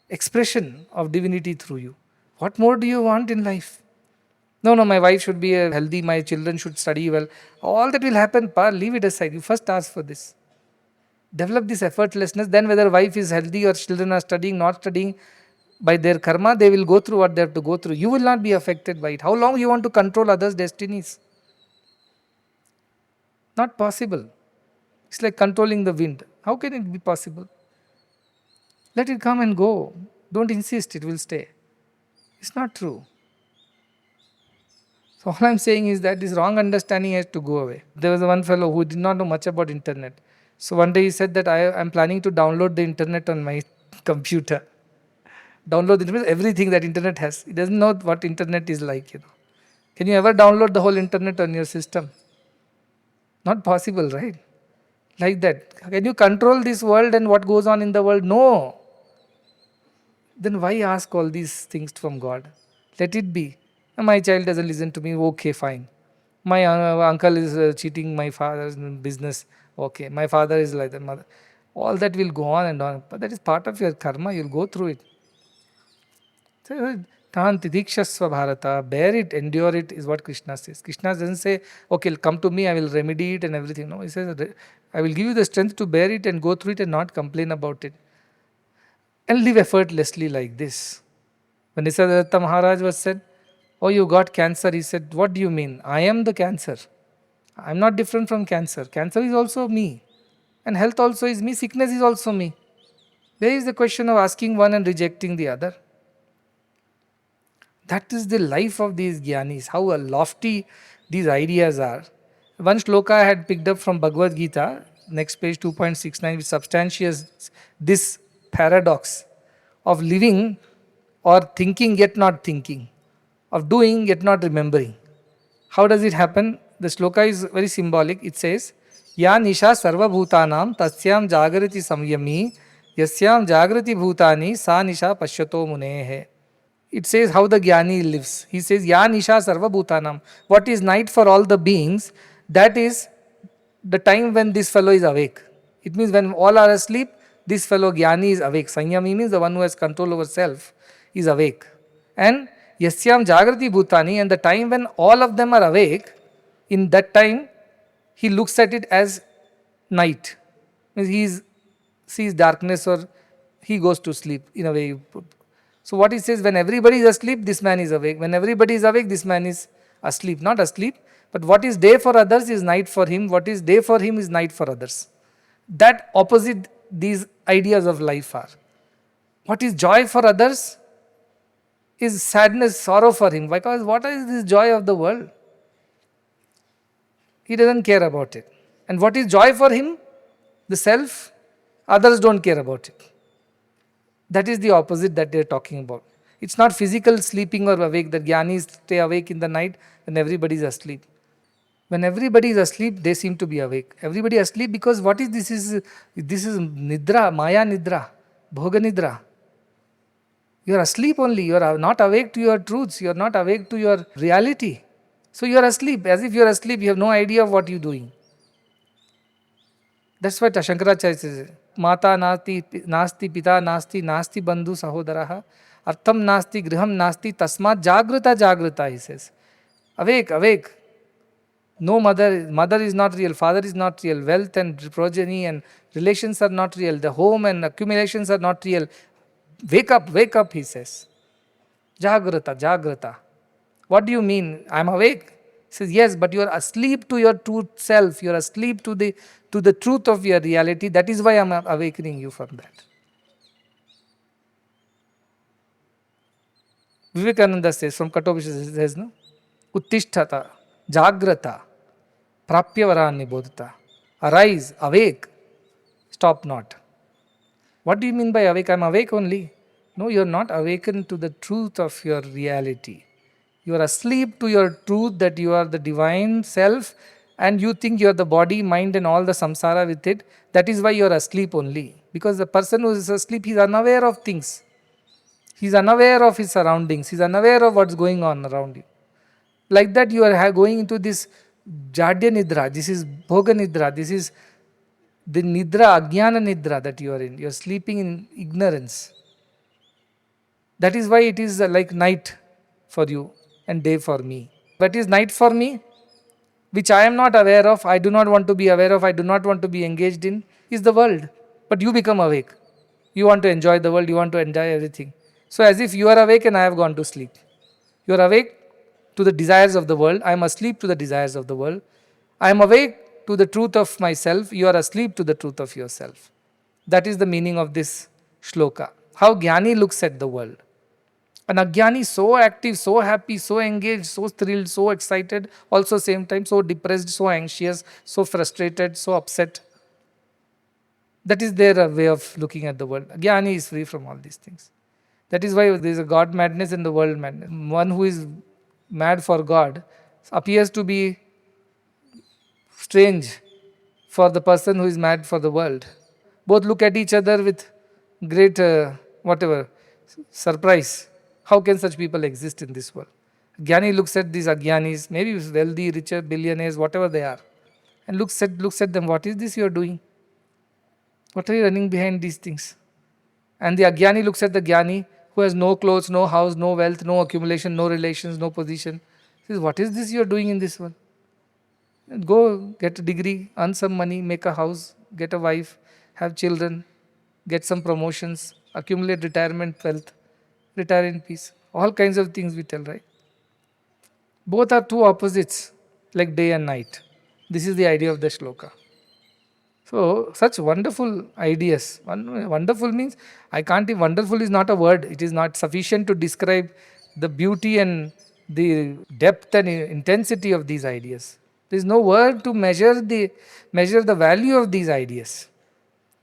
expression of divinity through you. What more do you want in life? No, my wife should be healthy, my children should study well. All that will happen, leave it aside. You first ask for this. Develop this effortlessness, then whether wife is healthy or children are studying, not studying, by their karma, they will go through what they have to go through. You will not be affected by it. How long you want to control others' destinies? Not possible. It's like controlling the wind. How can it be possible? Let it come and go. Don't insist, it will stay. It's not true. So all I'm saying is that this wrong understanding has to go away. There was one fellow who did not know much about internet. So one day he said that I'm planning to download the internet on my computer. Download the internet, everything that internet has. He doesn't know what internet is like, Can you ever download the whole internet on your system? Not possible, right? Like that. Can you control this world and what goes on in the world? No. Then why ask all these things from God? Let it be. My child doesn't listen to me. Okay, fine. My uncle is cheating my father's business. Okay. My father is like that. Mother. All that will go on and on. But that is part of your karma. You'll go through it. Tan tidikshasva bharata. Bear it, endure it is what Krishna says. Krishna doesn't say, okay, come to me, I will remedy it and everything. No, he says, I will give you the strength to bear it and go through it and not complain about it. And live effortlessly like this. When Nisargadatta Maharaj was said, oh, you got cancer, he said, what do you mean? I am the cancer. I am not different from cancer. Cancer is also me. And health also is me. Sickness is also me. There is the question of asking one and rejecting the other. That is the life of these Jñānis, how lofty these ideas are. One shloka I had picked up from Bhagavad Gita, next page 2.69, which substantiates this paradox of living or thinking yet not thinking, of doing yet not remembering. How does it happen? The shloka is very symbolic. It says, Ya nisha sarva bhutanam tasyam jagrati samyami yasyam jagrati bhutani sa nisha pashyato munehe. It says how the Jnani lives. He says, Ya nisha sarva bhutanam. What is night for all the beings, that is the time when this fellow is awake. It means when all are asleep, this fellow Jnani is awake. Sanyami means the one who has control over self is awake. And Yasyam Jagrati Bhutani, and the time when all of them are awake, in that time he looks at it as night. Means he sees darkness, or he goes to sleep, in a way you put. So what he says, when everybody is asleep, this man is awake. When everybody is awake, this man is asleep. Not asleep, but what is day for others is night for him. What is day for him is night for others. That opposite these ideas of life are. What is joy for others is sadness, sorrow for him. Because what is this joy of the world? He doesn't care about it. And what is joy for him? The self. Others don't care about it. That is the opposite that they are talking about. It's not physical sleeping or awake. The Jnanis stay awake in the night when everybody is asleep. When everybody is asleep, they seem to be awake. Everybody is asleep because what is this? This is nidra, maya nidra, bhoga nidra. You are asleep only. You are not awake to your truths. You are not awake to your reality. So you are asleep. As if you are asleep, you have no idea of what you are doing. That's what Shankaracharya says. Mata nasti pita nasti bandhu sahodaraha, artham nasti griham nasti tasmat jagrata, he says. Awake. No mother is not real, father is not real, wealth and progeny and relations are not real, the home and accumulations are not real. Wake up, he says. Jagrata. What do you mean? I am awake. He says, yes, but you are asleep to your true self. You are asleep to the truth of your reality. That is why I am awakening you from that. Vivekananda says, from Kathopisha says, no? Uttishtata, Jagrata, Prapyavarani Bodhata. Arise, awake, stop not. What do you mean by awake? I am awake only. No, you are not awakened to the truth of your reality. You are asleep to your truth that you are the divine self and you think you are the body, mind and all the samsara with it. That is why you are asleep only. Because the person who is asleep, he is unaware of things. He is unaware of his surroundings. He is unaware of what is going on around you. Like that you are going into this Jadya Nidra. This is Bhoga Nidra. This is the Nidra, Ajnana Nidra that you are in. You are sleeping in ignorance. That is why it is like night for you and day for me. What is night for me? Which I am not aware of, I do not want to be aware of, I do not want to be engaged in, is the world. But you become awake. You want to enjoy the world, you want to enjoy everything. So as if you are awake and I have gone to sleep. You are awake to the desires of the world, I am asleep to the desires of the world. I am awake to the truth of myself, you are asleep to the truth of yourself. That is the meaning of this shloka. How Jnani looks at the world. An Ajnani so active, so happy, so engaged, so thrilled, so excited, also same time so depressed, so anxious, so frustrated, so upset. That is their way of looking at the world. Jnani is free from all these things. That is why there is a God madness and the world madness. One who is mad for God appears to be strange for the person who is mad for the world. Both look at each other with great surprise. How can such people exist in this world? Jnani looks at these Ajnanis, maybe wealthy, richer, billionaires, whatever they are, and looks at them. What is this you are doing? What are you running behind these things? And the Ajnani looks at the Jnani who has no clothes, no house, no wealth, no accumulation, no relations, no position. He says, what is this you are doing in this world? Go get a degree, earn some money, make a house, get a wife, have children, get some promotions, accumulate retirement wealth, retire in peace. All kinds of things we tell, right? Both are two opposites, like day and night. This is the idea of the shloka. So, such wonderful ideas. Wonderful means, wonderful is not a word. It is not sufficient to describe the beauty and the depth and intensity of these ideas. There is no word to measure the value of these ideas.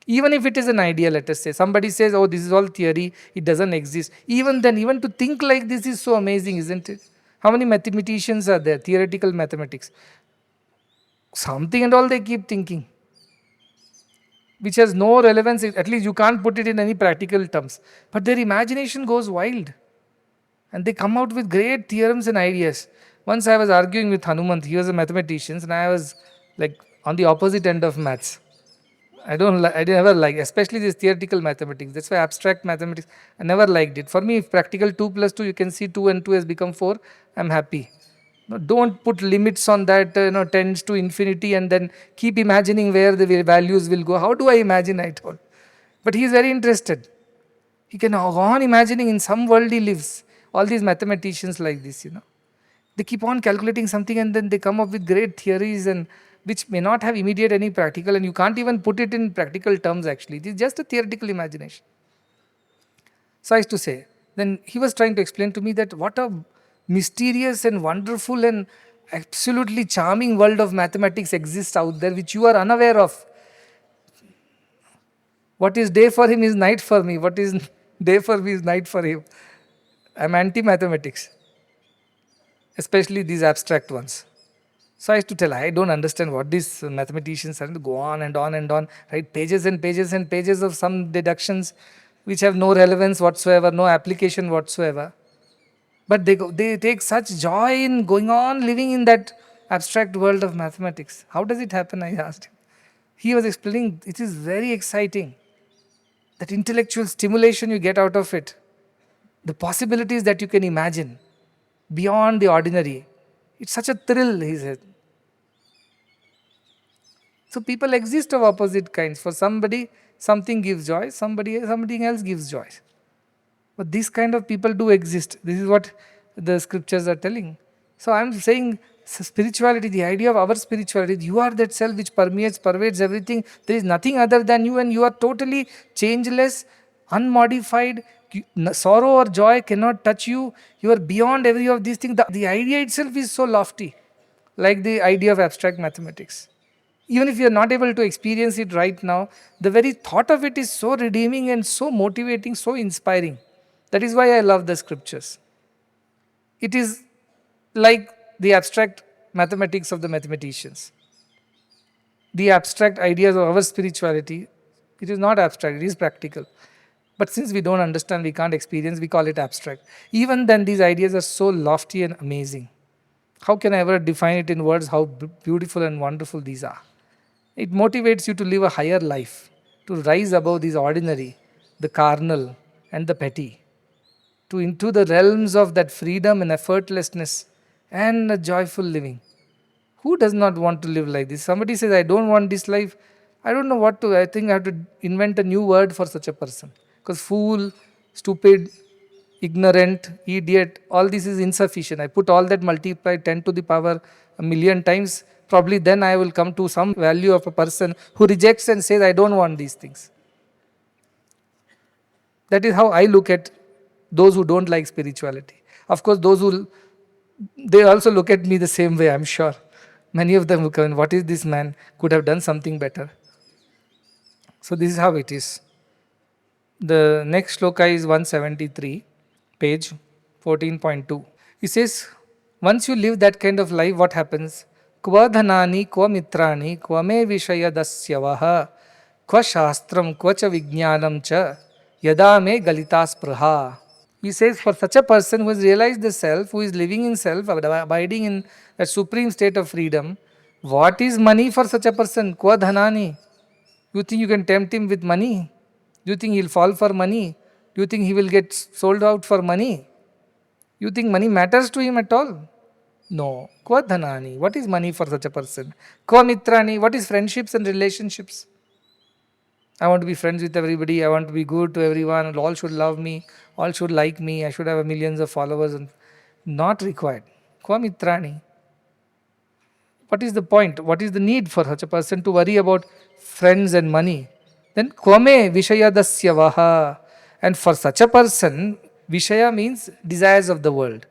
Even if it is an idea, let us say, somebody says, oh, this is all theory, it doesn't exist. Even then, even to think like this is so amazing, isn't it? How many mathematicians are there, theoretical mathematics? Something and all they keep thinking, which has no relevance, at least you can't put it in any practical terms. But their imagination goes wild. And they come out with great theorems and ideas. Once I was arguing with Hanumant, he was a mathematician, and I was like on the opposite end of maths. I never like, especially this theoretical mathematics. That's why abstract mathematics, I never liked it. For me, if practical 2 plus 2, you can see 2 and 2 has become 4, I'm happy. No, don't put limits on that, tends to infinity and then keep imagining where the values will go. How do I imagine? I don't. But he is very interested. He can go on imagining in some world he lives. All these mathematicians like this. They keep on calculating something and then they come up with great theories and which may not have immediate any practical, and you can't even put it in practical terms actually. It is just a theoretical imagination. So I used to say, then he was trying to explain to me that what a mysterious and wonderful and absolutely charming world of mathematics exists out there which you are unaware of. What is day for him is night for me. What is day for me is night for him. I'm anti-mathematics, especially these abstract ones. So I used to tell, I don't understand what these mathematicians are to go on and on and on, write pages and pages and pages of some deductions which have no relevance whatsoever, no application whatsoever. But they take such joy in going on living in that abstract world of mathematics. How does it happen? I asked him. He was explaining, it is very exciting. That intellectual stimulation you get out of it, the possibilities that you can imagine beyond the ordinary. It's such a thrill, he said. So people exist of opposite kinds. For somebody, something gives joy, something else gives joy. But these kind of people do exist. This is what the scriptures are telling. So I am saying spirituality, the idea of our spirituality, you are that self which pervades everything. There is nothing other than you and you are totally changeless, unmodified. Sorrow or joy cannot touch you. You are beyond every of these things. The idea itself is so lofty, like the idea of abstract mathematics. Even if you are not able to experience it right now, the very thought of it is so redeeming and so motivating, so inspiring. That is why I love the scriptures. It is like the abstract mathematics of the mathematicians. The abstract ideas of our spirituality, it is not abstract, it is practical. But since we don't understand, we can't experience, we call it abstract. Even then, these ideas are so lofty and amazing. How can I ever define it in words how beautiful and wonderful these are? It motivates you to live a higher life, to rise above these ordinary, the carnal and the petty, to into the realms of that freedom and effortlessness and a joyful living. Who does not want to live like this? Somebody says, I don't want this life. I don't know what to, I think I have to invent a new word for such a person. Because fool, stupid, ignorant, idiot, all this is insufficient. I put all that multiplied 10 to the power a million times. Probably then I will come to some value of a person who rejects and says, I don't want these things. That is how I look at those who don't like spirituality. Of course, those who, they also look at me the same way, I'm sure. Many of them will come, what is this man? Could have done something better. So this is how it is. The next shloka is 173, page 14.2. He says, once you live that kind of life, what happens? Kva dhanani, kva mitrani, kva me vishaya dasyavaha, kva shastram, kva cha vijnanam cha, yada me galita spraha. He says, for such a person who has realized the self, who is living in self, abiding in that supreme state of freedom, what is money for such a person? Kva dhanani. You think you can tempt him with money? Do you think he'll fall for money? Do you think he will get sold out for money? You think money matters to him at all? No. Kva dhanani. What is money for such a person? Kva mitrani. What is friendships and relationships? I want to be friends with everybody. I want to be good to everyone. All should love me. All should like me. I should have millions of followers. Not required. Kva mitrani. What is the point? What is the need for such a person to worry about friends and money? Then kvame vishaya dasyavaha. And for such a person, vishaya means desires of the world.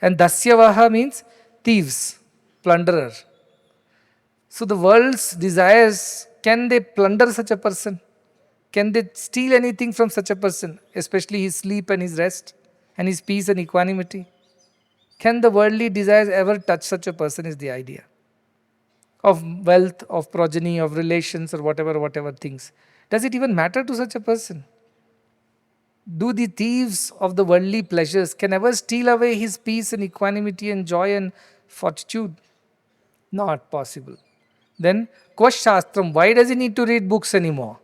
And dasyavaha means thieves, plunderer. So the world's desires, can they plunder such a person? Can they steal anything from such a person? Especially his sleep and his rest and his peace and equanimity. Can the worldly desires ever touch such a person is the idea. Of wealth, of progeny, of relations or whatever things. Does it even matter to such a person? Do the thieves of the worldly pleasures can ever steal away his peace and equanimity and joy and fortitude? Not possible. Then, Kvash Shastram, why does he need to read books anymore?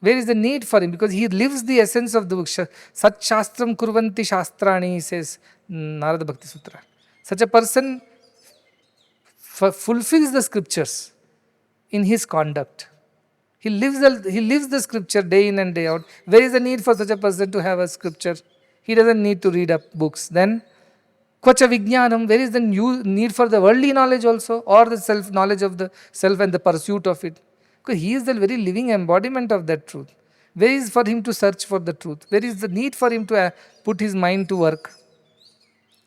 Where is the need for him? Because he lives the essence of the book. Sat Shastram Kurvanti Shastrani, he says, Narada Bhakti Sutra. Such a person fulfills the scriptures in his conduct. He lives the scripture day in and day out. Where is the need for such a person to have a scripture? He doesn't need to read up books. Then, Kvacha Vijnanam, where is the need for the worldly knowledge also, or the self knowledge of the self and the pursuit of it? Because he is the very living embodiment of that truth. Where is for him to search for the truth? Where is the need for him to put his mind to work?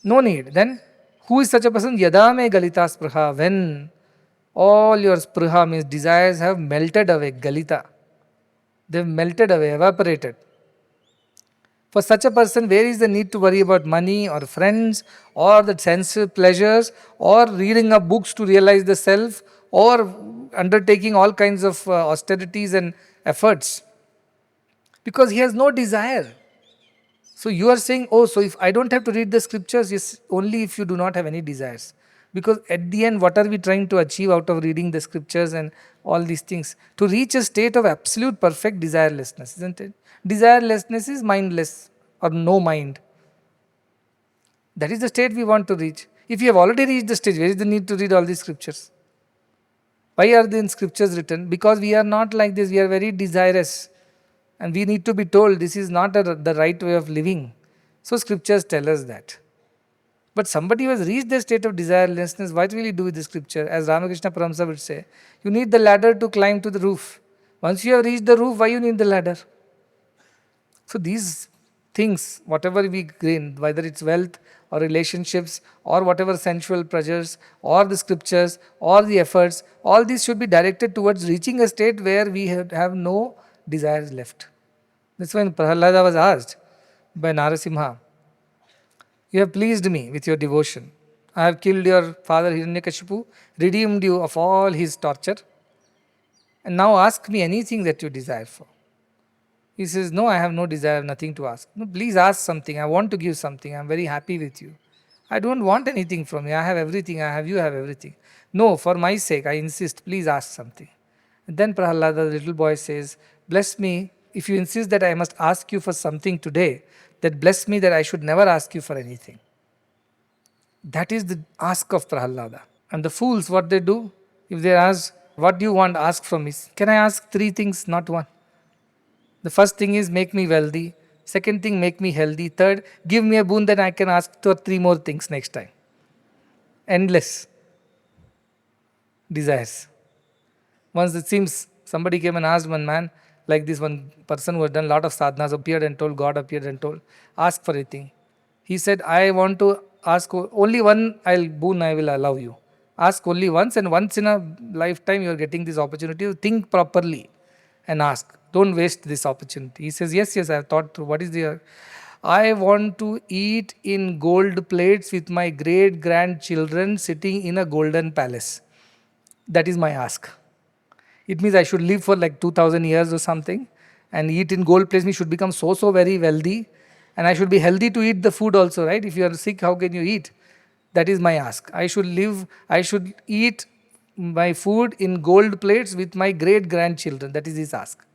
No need. Then, who is such a person? Yadame Galita Spraha, when all your Spraha means desires have melted away, Galita. They have melted away, evaporated. For such a person, where is the need to worry about money or friends or the sense pleasures or reading up books to realize the self or undertaking all kinds of austerities and efforts? Because he has no desire. So you are saying, oh, so if I don't have to read the scriptures, yes, only if you do not have any desires. Because at the end, what are we trying to achieve out of reading the scriptures and all these things? To reach a state of absolute perfect desirelessness, isn't it? Desirelessness is mindless or no mind. That is the state we want to reach. If you have already reached the stage, where is the need to read all these scriptures? Why are the scriptures written? Because we are not like this, we are very desirous. And we need to be told this is not the right way of living. So scriptures tell us that. But somebody who has reached the state of desirelessness, what will he do with the scripture? As Ramakrishna Paramsa would say, you need the ladder to climb to the roof. Once you have reached the roof, why you need the ladder? So these things, whatever we gain, whether it's wealth or relationships or whatever sensual pleasures or the scriptures or the efforts, all these should be directed towards reaching a state where we have no desires left. That's when Prahalada was asked by Narasimha, you have pleased me with your devotion. I have killed your father Hiranyakashipu, redeemed you of all his torture, and now ask me anything that you desire for. He says, no, I have no desire, nothing to ask. No, please ask something. I want to give something. I am very happy with you. I don't want anything from you. I have everything. You have everything. No, for my sake, I insist. Please ask something. And then Prahalada, the little boy, says, bless me. If you insist that I must ask you for something today, then bless me that I should never ask you for anything. That is the ask of Prahalada. And the fools, what they do, if they ask, what do you want, ask from me. Can I ask 3 things, not 1? The first thing is make me wealthy. Second thing, make me healthy. Third, give me a boon that I can ask 2 or 3 more things next time. Endless desires. Once it seems somebody came and asked one man, like this one person who had done a lot of sadhanas, appeared and told, God appeared and told, ask for anything. He said, I want to ask only one boon I will allow you. Ask only once, and once in a lifetime you are getting this opportunity to think properly and ask. Don't waste this opportunity. He says, yes, I have thought through. What is the... I want to eat in gold plates with my great grandchildren sitting in a golden palace. That is my ask. It means I should live for like 2000 years or something and eat in gold plates. Me should become so very wealthy, and I should be healthy to eat the food also, right? If you are sick, how can you eat? That is my ask. I should eat my food in gold plates with my great grandchildren. That is his ask.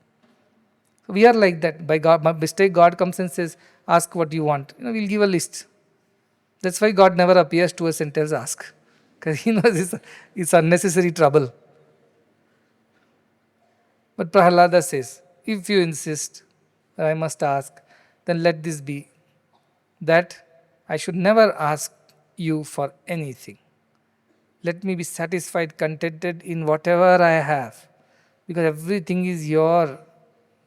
So we are like that. By mistake, God comes and says, ask what you want. We'll give a list. That's why God never appears to us and tells ask. Because he knows it's unnecessary trouble. But Prahalada says, if you insist that I must ask, then let this be, that I should never ask you for anything. Let me be satisfied, contented in whatever I have, because everything is your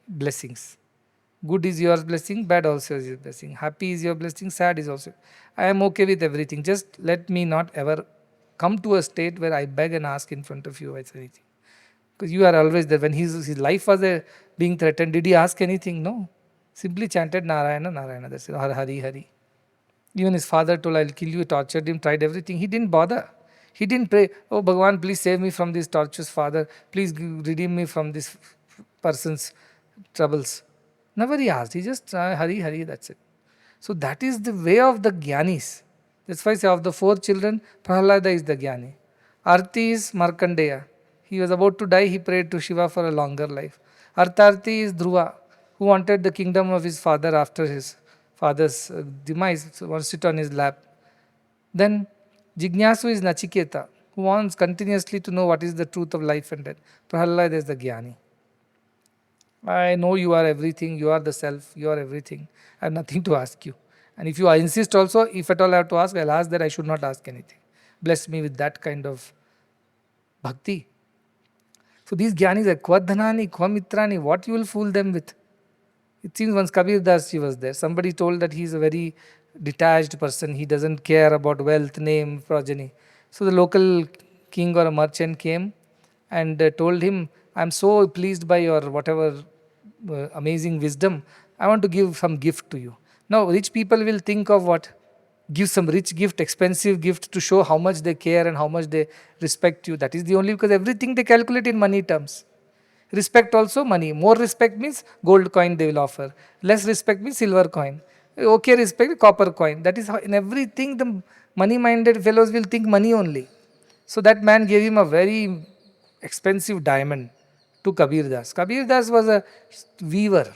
blessings. Good is your blessing, bad also is your blessing. Happy is your blessing, sad is also. I am okay with everything. Just let me not ever come to a state where I beg and ask in front of you for anything. Because you are always there. When his life was being threatened, did he ask anything? No. Simply chanted Narayana, Narayana. That's it. Hari, Hari. Even his father told, I'll kill you, tortured him, tried everything. He didn't bother. He didn't pray, oh Bhagavan, please save me from these tortures, Father. Please redeem me from this person's troubles. Never he asked. He just, Hari, Hari, that's it. So that is the way of the Jñānis. That's why I say of the 4 children, Prahalada is the Jñāni. Arti is Markandeya. He was about to die, he prayed to Shiva for a longer life. Artharti is Dhruva, who wanted the kingdom of his father after his father's demise, so wants to sit on his lap. Then Jignasu is Nachiketa, who wants continuously to know what is the truth of life and death. Prahalad is the Jnani. I know you are everything, you are the self, you are everything. I have nothing to ask you. And if you insist also, if at all I have to ask, I'll ask that I should not ask anything. Bless me with that kind of bhakti. So these Jnanis are Kvadhanani, Kvamitrani, what you will fool them with? It seems once Kabir Das ji was there. Somebody told that he is a very detached person. He doesn't care about wealth, name, progeny. So the local king or a merchant came and told him, I'm so pleased by your whatever amazing wisdom. I want to give some gift to you. Now rich people will think of what? Give some rich gift, expensive gift to show how much they care and how much they respect you. That is the only, because everything they calculate in money terms. Respect also money. More respect means gold coin they will offer. Less respect means silver coin. Okay respect, copper coin. That is how in everything the money-minded fellows will think money only. So that man gave him a very expensive diamond to Kabir Das. Kabir Das was a weaver.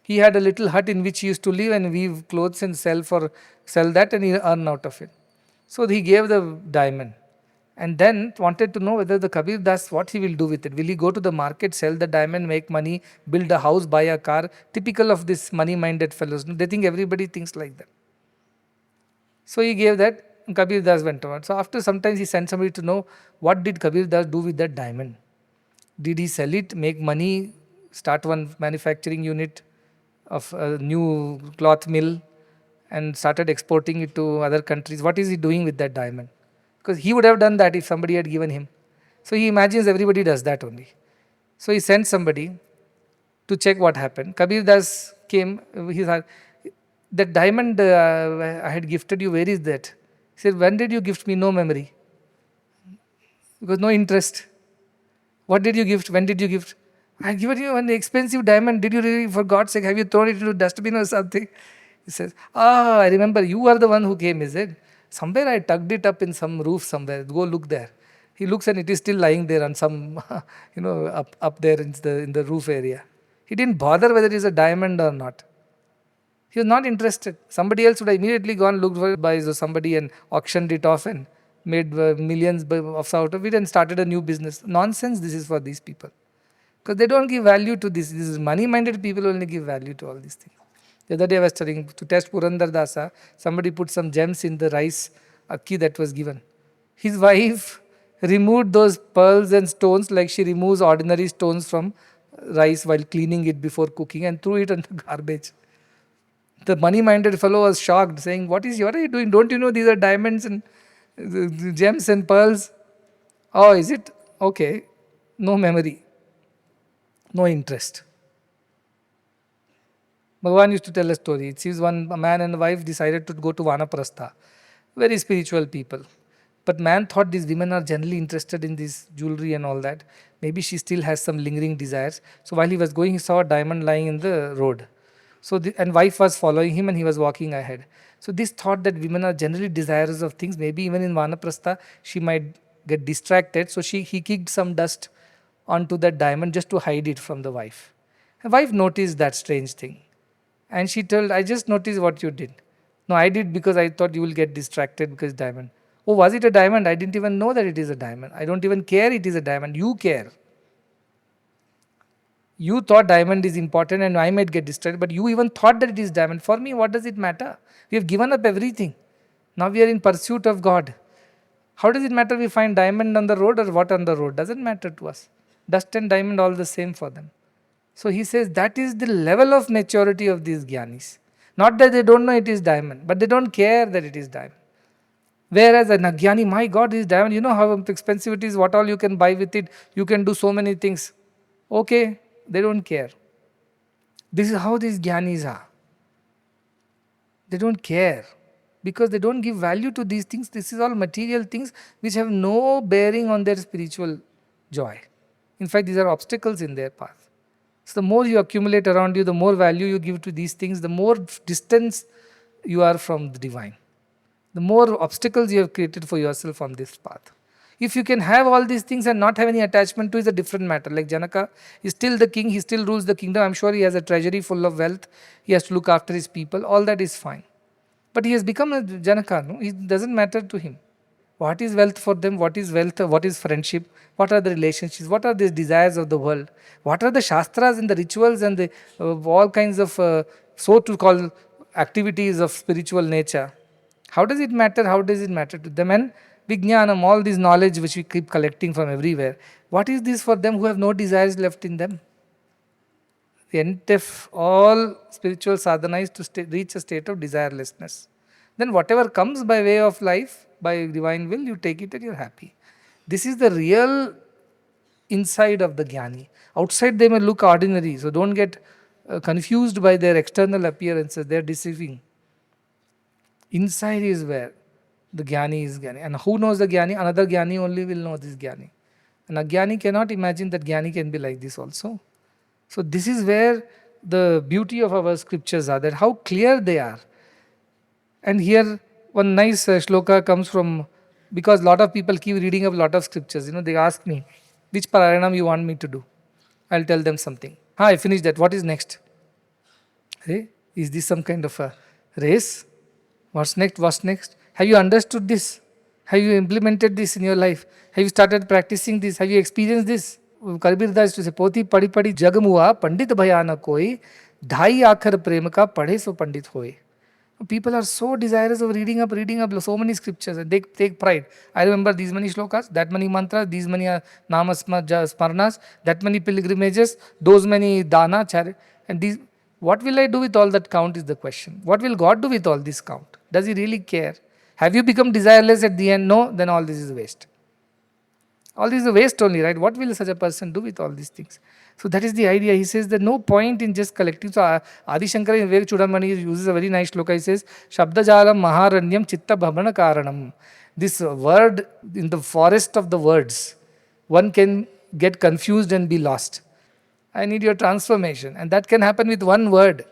He had a little hut in which he used to live and weave clothes and sell that and he earn out of it. So he gave the diamond and then wanted to know whether the Kabir Das, what he will do with it. Will he go to the market, sell the diamond, make money, build a house, buy a car? Typical of this money-minded fellows. They think everybody thinks like that. So he gave that and Kabir Das went on. So after some time he sent somebody to know what did Kabir Das do with that diamond. Did he sell it, make money, start one manufacturing unit of a new cloth mill and started exporting it to other countries? What is he doing with that diamond? Because he would have done that if somebody had given him. So he imagines everybody does that only. So he sent somebody to check what happened. Kabir Das came, he said, that diamond I had gifted you, where is that? He said, when did you gift me? No memory. Because no interest. What did you gift? When did you gift? I had given you an expensive diamond. Did you really, for God's sake, have you thrown it into dustbin or something? He says, I remember, you are the one who came, is it? Somewhere I tugged it up in some roof somewhere. Go look there. He looks and it is still lying there on some, up there in the roof area. He didn't bother whether it is a diamond or not. He was not interested. Somebody else would have immediately gone, looked for it by somebody and auctioned it off and made millions out of it and started a new business. Nonsense this is for these people. Because they don't give value to this. This is money-minded people only give value to all these things. The other day I was studying, to test Purandar Dasa, somebody put some gems in the rice akki that was given. His wife removed those pearls and stones like she removes ordinary stones from rice while cleaning it before cooking and threw it on the garbage. The money-minded fellow was shocked, saying, what are you doing? Don't you know these are diamonds and gems and pearls? Oh, is it? Okay. No memory. No interest. Bhagavan used to tell a story. It seems a man and a wife decided to go to Vanaprastha. Very spiritual people. But man thought these women are generally interested in this jewelry and all that. Maybe she still has some lingering desires. So while he was going, he saw a diamond lying in the road. And wife was following him and he was walking ahead. So this thought that women are generally desirous of things, maybe even in Vanaprastha, she might get distracted. So he kicked some dust onto that diamond just to hide it from the wife. The wife noticed that strange thing. And she told, I just noticed what you did. No, I did because I thought you will get distracted because diamond. Oh, was it a diamond? I didn't even know that it is a diamond. I don't even care it is a diamond. You care. You thought diamond is important and I might get distracted, but you even thought that it is diamond. For me, what does it matter? We have given up everything. Now we are in pursuit of God. How does it matter we find diamond on the road or what on the road? Doesn't matter to us. Dust and diamond all the same for them. So he says that is the level of maturity of these Jñānis. Not that they don't know it is diamond, but they don't care that it is diamond. Whereas an Jñāni, my God, this diamond, you know how expensive it is, what all you can buy with it, you can do so many things. Okay, they don't care. This is how these Jñānis are. They don't care because they don't give value to these things. This is all material things which have no bearing on their spiritual joy. In fact, these are obstacles in their path. So the more you accumulate around you, the more value you give to these things, the more distance you are from the divine. The more obstacles you have created for yourself on this path. If you can have all these things and not have any attachment to, is a different matter. Like Janaka is still the king, he still rules the kingdom. I'm sure he has a treasury full of wealth. He has to look after his people. All that is fine. But he has become a Janaka. No? It doesn't matter to him. What is wealth for them? What is wealth? What is friendship? What are the relationships? What are the desires of the world? What are the shastras and the rituals and the all kinds of so to call activities of spiritual nature? How does it matter? How does it matter to them? And Vijnanam, all this knowledge which we keep collecting from everywhere, what is this for them who have no desires left in them? The end of all spiritual sadhana is to reach a state of desirelessness. Then whatever comes by way of life, by divine will, you take it and you're happy. This is the real inside of the Jnani. Outside they may look ordinary, so don't get confused by their external appearances, they're deceiving. Inside is where the Jnani is Jnani. And who knows the Jnani? Another Jnani only will know this Jnani. And a Jnani cannot imagine that Jnani can be like this also. So this is where the beauty of our scriptures are, that how clear they are. And here one nice shloka comes from, because a lot of people keep reading up a lot of scriptures. They ask me, which parayanam you want me to do? I'll tell them something. I finished that. What is next? Hey, is this some kind of a race? What's next? What's next? Have you understood this? Have you implemented this in your life? Have you started practicing this? Have you experienced this? Kabir Das used to say, Poti padi padi jagamua pandit bhayana koi, dhai akhar prem ka padhe so pandit hoye. People are so desirous of reading up so many scriptures, and they take pride. I remember these many shlokas, that many mantras, these many namasmarnas, that many pilgrimages, those many dana, charity, and these. What will I do with all that count is the question. What will God do with all this count? Does He really care? Have you become desireless at the end? No, then all this is waste. All this is a waste only, right? What will such a person do with all these things? So that is the idea. He says that no point in just collecting. So Adi Shankara in Vivek Chudamani uses a very nice shloka. He says, Shabdajalam Maharanyam Chitta Bhavana Karanam. This word in the forest of the words, one can get confused and be lost. I need your transformation. And that can happen with one word.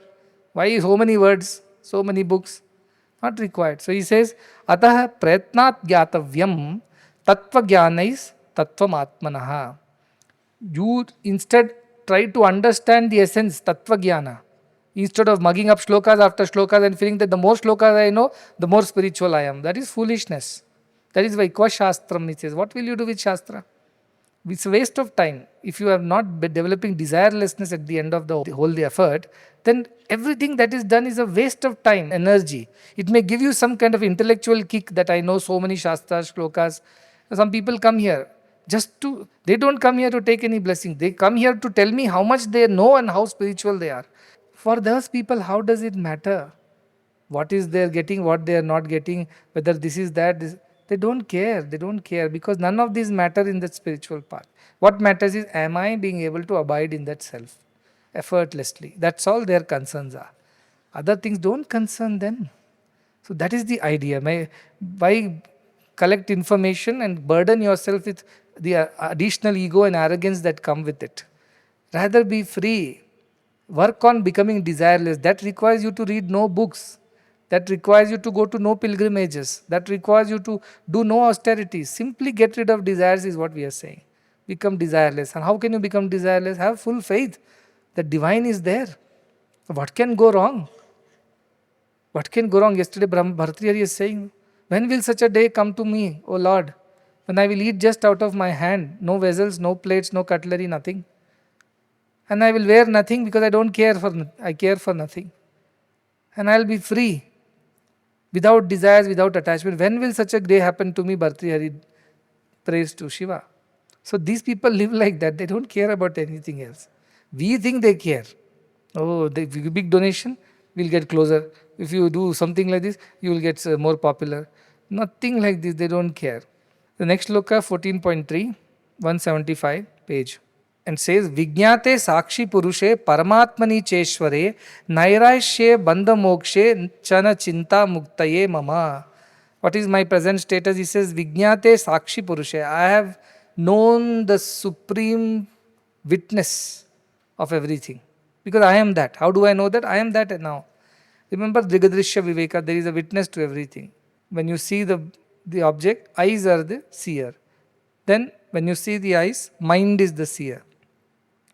Why so many words, so many books? Not required. So he says, Ataha Pratnat Gyatavyam Tattva Jnanais Tattvam Atmanaha. You instead try to understand the essence, Tattva Jnana. Instead of mugging up shlokas after shlokas and feeling that the more shlokas I know, the more spiritual I am. That is foolishness. That is why Kva Shastram, it says. What will you do with Shastra? It's a waste of time. If you are not developing desirelessness at the end of the whole effort, then everything that is done is a waste of time, energy. It may give you some kind of intellectual kick that I know so many Shastras, shlokas. Some people come here they don't come here to take any blessing. They come here to tell me how much they know and how spiritual they are. For those people, how does it matter? What is they getting, what they are not getting, whether this is that, they don't care. They don't care because none of these matter in that spiritual path. What matters is, am I being able to abide in that self effortlessly? That's all their concerns are. Other things don't concern them. So that is the idea. By collect information and burden yourself with the additional ego and arrogance that come with it. Rather be free. Work on becoming desireless. That requires you to read no books. That requires you to go to no pilgrimages. That requires you to do no austerities. Simply get rid of desires is what we are saying. Become desireless. And how can you become desireless? Have full faith that divine is there. What can go wrong? What can go wrong? Yesterday Bhartrihari is saying, when will such a day come to me, O Lord, when I will eat just out of my hand, no vessels, no plates, no cutlery, nothing. And I will wear nothing because I care for nothing. And I will be free, without desires, without attachment. When will such a day happen to me? Bhartrihari prays to Shiva. So these people live like that. They don't care about anything else. We think they care. Oh, the big donation, we'll get closer. If you do something like this, you will get more popular. Nothing like this. They don't care. The next shloka, 14.3, 175 page. And says, Vijñāte Sakshi Purushe Paramatmani Cheshware Nairashye Bandha Mokshe Chana Chinta Muktaye Mama. What is my present status? He says, Vijñāte Sakshi Purushe. I have known the supreme witness of everything. Because I am that. How do I know that? I am that now. Remember Drigadrishya Viveka, there is a witness to everything. When you see the object, eyes are the seer. Then when you see the eyes, mind is the seer.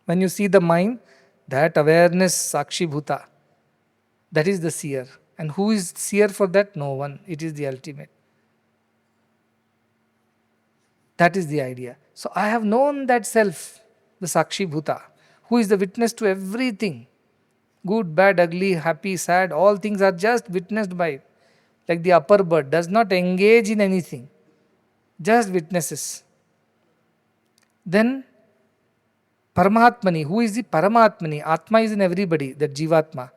When you see the mind, that awareness, Sakshi Bhuta, that is the seer. And who is seer for that? No one. It is the ultimate. That is the idea. So I have known that self, the Sakshi Bhuta, who is the witness to everything. Good, bad, ugly, happy, sad, all things are just witnessed by it. Like the upper bird, does not engage in anything, just witnesses. Then Paramatmani, who is the Paramatmani? Atma is in everybody, that Jivatma.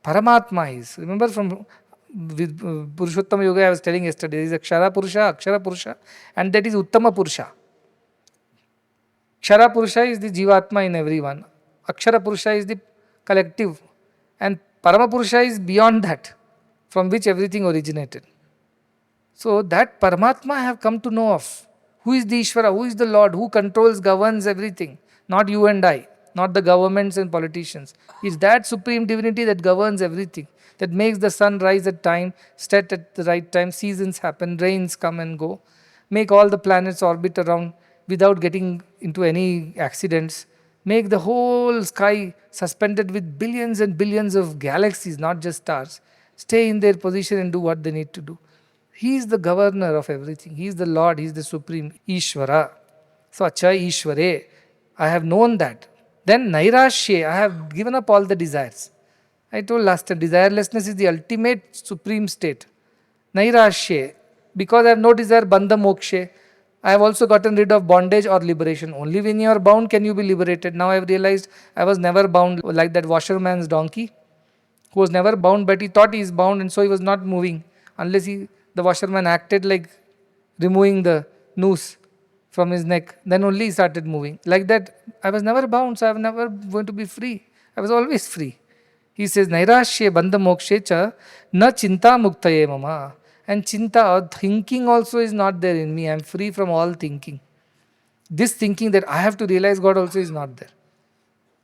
Paramatma is. Remember from with Purushottama Yoga I was telling yesterday, there is Akshara Purusha, and that is Uttama Purusha. Akshara Purusha is the Jivatma in everyone. Akshara Purusha is the collective. And Parama Purusha is beyond that, from which everything originated. So that Paramatma I have come to know of. Who is the Ishvara? Who is the Lord? Who controls, governs everything? Not you and I, not the governments and politicians. It's that supreme divinity that governs everything, that makes the sun rise at time, set at the right time, seasons happen, rains come and go, make all the planets orbit around without getting into any accidents, make the whole sky suspended with billions and billions of galaxies, not just stars, stay in their position and do what they need to do. He is the governor of everything. He is the Lord. He is the supreme Ishvara. So, Acha Ishvare. I have known that. Then Nairashye. I have given up all the desires. I told last time, desirelessness is the ultimate supreme state. Nairashye. Because I have no desire, bandha mokshe. I have also gotten rid of bondage or liberation. Only when you are bound can you be liberated. Now I have realized I was never bound, like that washerman's donkey, who was never bound, but he thought he is bound, and so he was not moving unless the washerman acted like removing the noose from his neck. Then only he started moving. Like that, I was never bound, so I was never going to be free. I was always free. He says, Nairashye bandha mokshe cha na chinta muktaye mama. And chinta, or thinking also is not there in me. I am free from all thinking. This thinking that I have to realize God also is not there.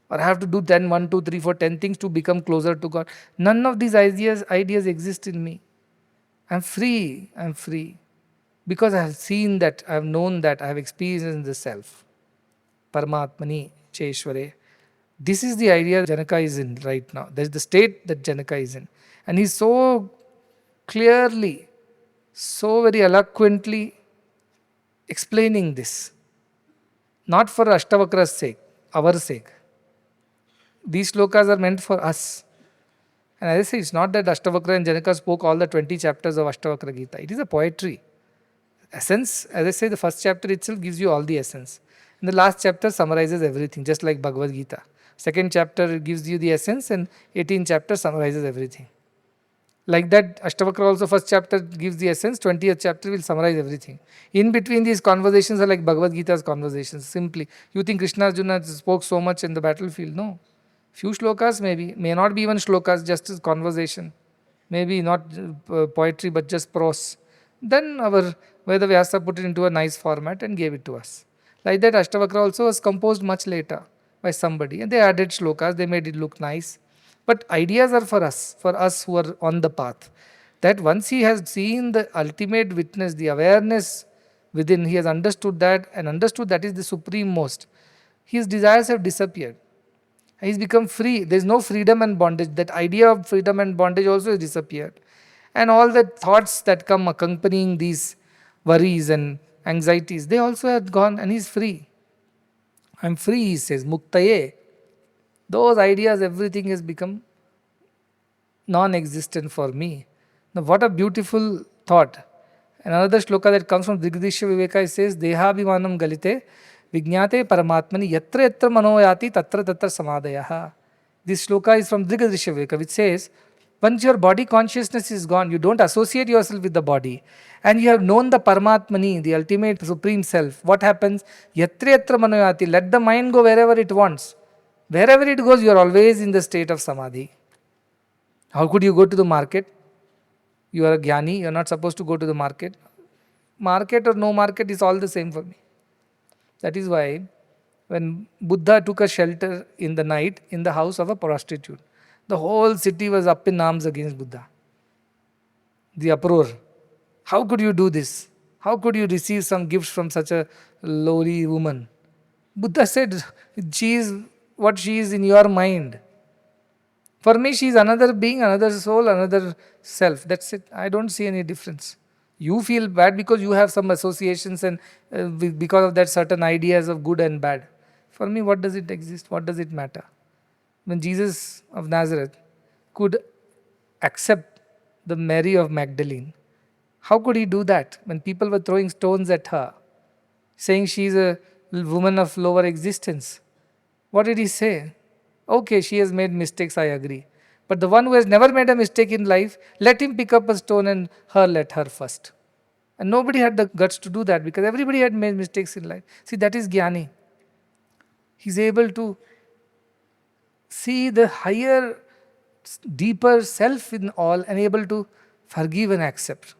Or I have to do 10, 1, 2, 3, 4, 10 things to become closer to God. None of these ideas exist in me. I am free. I am free. Because I have seen that, I have known that, I have experienced the self. Paramatmani Cheshware. This is the idea Janaka is in right now. That is the state that Janaka is in. And he so clearly, so very eloquently explaining this. Not for Ashtavakra's sake, our sake. These slokas are meant for us. And as I say, it's not that Ashtavakra and Janaka spoke all the 20 chapters of Ashtavakra Gita. It is a poetry. Essence, as I say, the first chapter itself gives you all the essence. And the last chapter summarizes everything, just like Bhagavad Gita. Second chapter gives you the essence, and 18th chapter summarizes everything. Like that, Ashtavakra also first chapter gives the essence, 20th chapter will summarize everything. In between, these conversations are like Bhagavad Gita's conversations, simply. You think Krishna Arjuna spoke so much in the battlefield? No. Few shlokas maybe, may not be even shlokas, just as conversation. Maybe not poetry, but just prose. Then our Veda Vyasa put it into a nice format and gave it to us. Like that, Ashtavakra also was composed much later by somebody. And they added shlokas, they made it look nice. But ideas are for us who are on the path. That once he has seen the ultimate witness, the awareness within, he has understood that and understood that is the supreme most. His desires have disappeared. He's become free. There's no freedom and bondage. That idea of freedom and bondage also has disappeared. And all the thoughts that come accompanying these worries and anxieties, they also have gone, and he's free. I'm free, he says, muktaye. Those ideas, everything has become non-existent for me. Now what a beautiful thought. Another shloka that comes from Drigdishya Viveka says, Dehabhimanam galite Vijñate Paramatmani Yatra Yatra Manoyati Tatra Tatra Samadayaha. This shloka is from Drigdishya Viveka, which says, once your body consciousness is gone, you don't associate yourself with the body, and you have known the Paramatmani, the ultimate supreme self. What happens? Yatra Yatra Manoyati. Let the mind go wherever it wants. Wherever it goes, you are always in the state of samadhi. How could you go to the market? You are a Jñāni, you are not supposed to go to the market. Market or no market is all the same for me. That is why when Buddha took a shelter in the night in the house of a prostitute, the whole city was up in arms against Buddha. The uproar. How could you do this? How could you receive some gifts from such a lowly woman? Buddha said, she is what she is in your mind. For me, she is another being, another soul, another self. That's it. I don't see any difference. You feel bad because you have some associations and because of that certain ideas of good and bad. For me, what does it exist? What does it matter? When Jesus of Nazareth could accept the Mary of Magdalene, how could he do that when people were throwing stones at her, saying she is a woman of lower existence? What did he say? Okay, she has made mistakes, I agree. But the one who has never made a mistake in life, let him pick up a stone and hurl at her first. And nobody had the guts to do that because everybody had made mistakes in life. See, that is Jnāni. He's able to see the higher, deeper self in all and able to forgive and accept.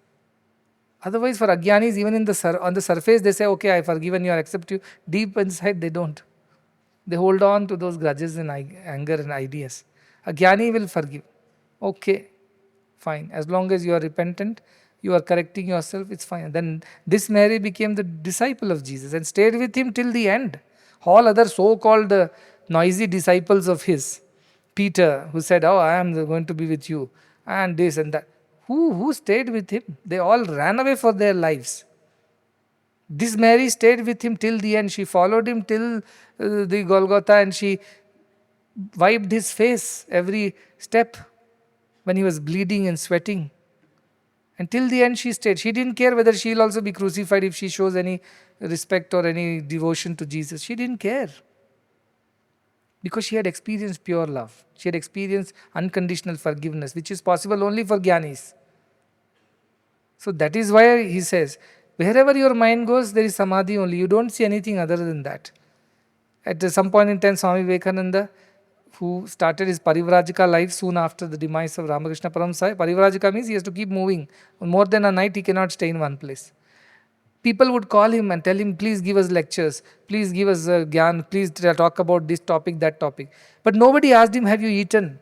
Otherwise, for Ajnanis, even on the surface, they say, okay, I've forgiven you, I accept you. Deep inside, they don't. They hold on to those grudges and anger and ideas. A Jnāni will forgive. Okay, fine. As long as you are repentant, you are correcting yourself, it's fine. Then this Mary became the disciple of Jesus and stayed with him till the end. All other so-called noisy disciples of his, Peter, who said, oh, I am going to be with you, and this and that. Who stayed with him? They all ran away for their lives. This Mary stayed with him till the end. She followed him till the Golgotha and she wiped his face every step when he was bleeding and sweating. And till the end she stayed. She didn't care whether she'll also be crucified if she shows any respect or any devotion to Jesus. She didn't care. Because she had experienced pure love. She had experienced unconditional forgiveness, which is possible only for Jnanis. So that is why he says, wherever your mind goes, there is samadhi only. You don't see anything other than that. At some point in time, Swami Vivekananda, who started his Parivrajika life soon after the demise of Ramakrishna Paramsa. Parivrajika means he has to keep moving. More than a night, he cannot stay in one place. People would call him and tell him, please give us lectures, please give us gyan, please talk about this topic, that topic. But nobody asked him, have you eaten?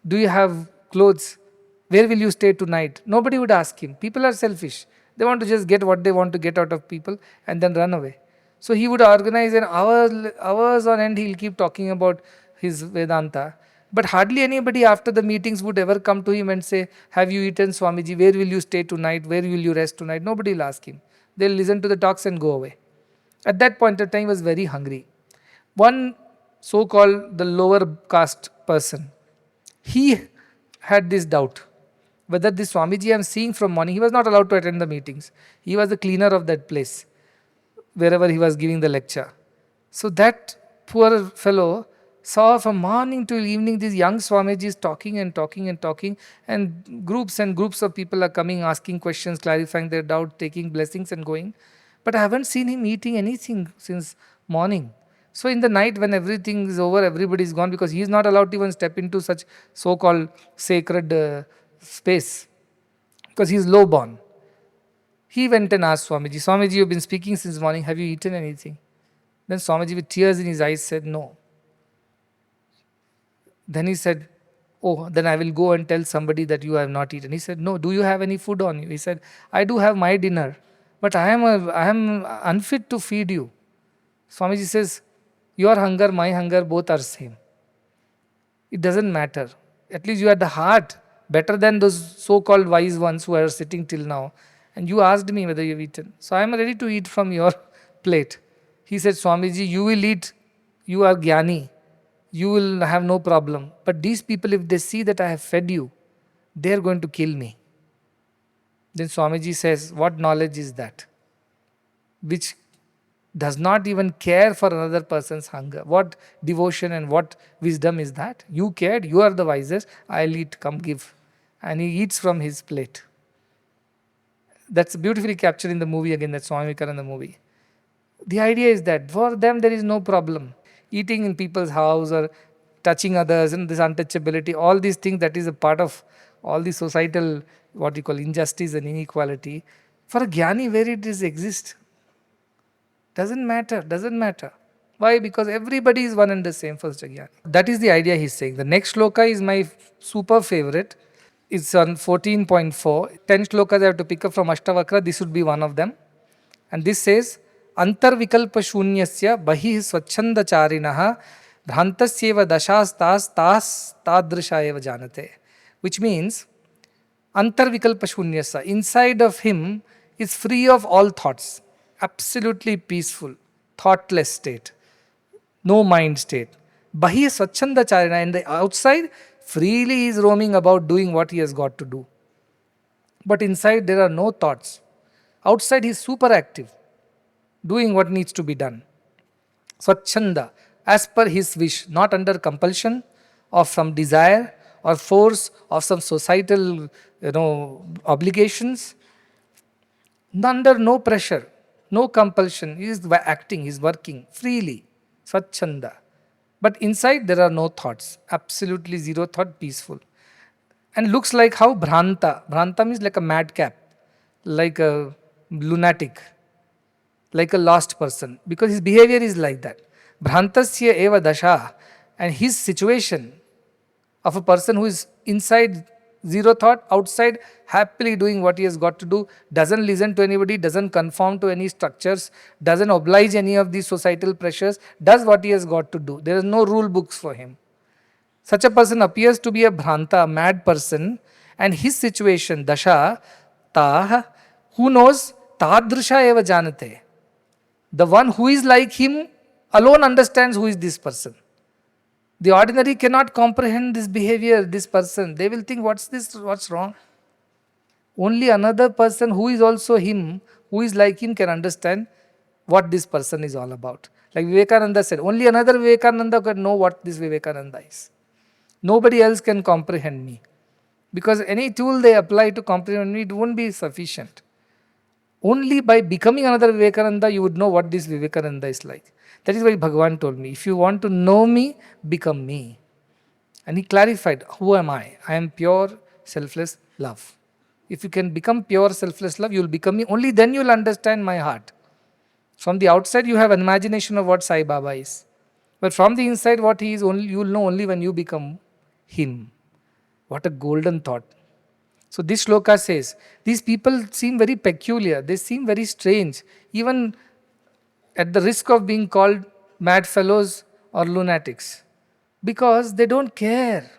Do you have clothes? Where will you stay tonight? Nobody would ask him. People are selfish. They want to just get what they want to get out of people and then run away. So he would organize an hours on end, he'll keep talking about his Vedanta. But hardly anybody after the meetings would ever come to him and say, have you eaten, Swamiji? Where will you stay tonight? Where will you rest tonight? Nobody will ask him. They'll listen to the talks and go away. At that point of time, he was very hungry. One so-called the lower caste person, he had this doubt. Whether this Swamiji I'm seeing from morning, he was not allowed to attend the meetings. He was the cleaner of that place, wherever he was giving the lecture. So that poor fellow saw from morning till evening these young Swamijis talking and talking and talking, and groups of people are coming, asking questions, clarifying their doubt, taking blessings and going. But I haven't seen him eating anything since morning. So in the night when everything is over, everybody is gone, because he is not allowed to even step into such so-called sacred space, because he is low born. He went and asked Swamiji, Swamiji, you've been speaking since morning, have you eaten anything? Then Swamiji, with tears in his eyes, said, no. Then he said, oh, then I will go and tell somebody that you have not eaten. He said, no, do you have any food on you? He said, I do have my dinner, but I am unfit to feed you. Swamiji says, your hunger, my hunger, both are same. It doesn't matter. At least you had the heart, better than those so-called wise ones who are sitting till now. And you asked me whether you have eaten. So I am ready to eat from your plate. He said, Swamiji, you will eat. You are Jnāni. You will have no problem. But these people, if they see that I have fed you, they are going to kill me. Then Swamiji says, what knowledge is that? Which does not even care for another person's hunger. What devotion and what wisdom is that? You cared, you are the wisest. I'll eat, come give. And he eats from his plate. That's beautifully captured in the movie again, that Swami Vivekananda movie. The idea is that for them there is no problem. Eating in people's house or touching others and this untouchability, all these things that is a part of all the societal, what you call injustice and inequality. For a Jnāni, where it is exist, doesn't matter. Why? Because everybody is one and the same for Jnāni. That is the idea he's saying. The next shloka is my super favorite. It's on 14.4. 10 shlokas I have to pick up from Ashtavakra. This would be one of them. And this says, Antarvikalpa shunyasya bahi swachanda charinaha bhrantasyeva dashastas tas tadrisha eva janate. Which means, Antarvikalpa shunyasya, inside of him is free of all thoughts. Absolutely peaceful, thoughtless state. No mind state. Bahi swachanda charina, and the outside, freely he is roaming about doing what he has got to do. But inside there are no thoughts. Outside he is super active, doing what needs to be done. Swachanda, as per his wish, not under compulsion of some desire or force of some societal obligations. Under no pressure, no compulsion. He is acting, he is working freely. Swachanda. But inside there are no thoughts. Absolutely zero thought, peaceful. And looks like how Bhranta. Bhranta means like a madcap, like a lunatic, like a lost person. Because his behavior is like that. Bhrantasya eva dasha. And his situation of a person who is inside zero thought, outside happily doing what he has got to do, doesn't listen to anybody, doesn't conform to any structures, doesn't oblige any of these societal pressures, does what he has got to do. There is no rule books for him. Such a person appears to be a bhranta, a mad person, and his situation, dasha, tah, who knows, tadrisha eva janate. The one who is like him alone understands who is this person. The ordinary cannot comprehend this behavior, this person. They will think, what's this, what's wrong? Only another person who is also him, who is like him, can understand what this person is all about. Like Vivekananda said, only another Vivekananda can know what this Vivekananda is. Nobody else can comprehend me. Because any tool they apply to comprehend me, it won't be sufficient. Only by becoming another Vivekananda, you would know what this Vivekananda is like. That is why Bhagavan told me, if you want to know me, become me. And he clarified, who am I? I am pure, selfless love. If you can become pure, selfless love, you will become me. Only then you will understand my heart. From the outside, you have an imagination of what Sai Baba is. But from the inside, what he is, you will know only when you become him. What a golden thought. So this shloka says, these people seem very peculiar. They seem very strange. Even at the risk of being called mad fellows or lunatics. Because they don't care.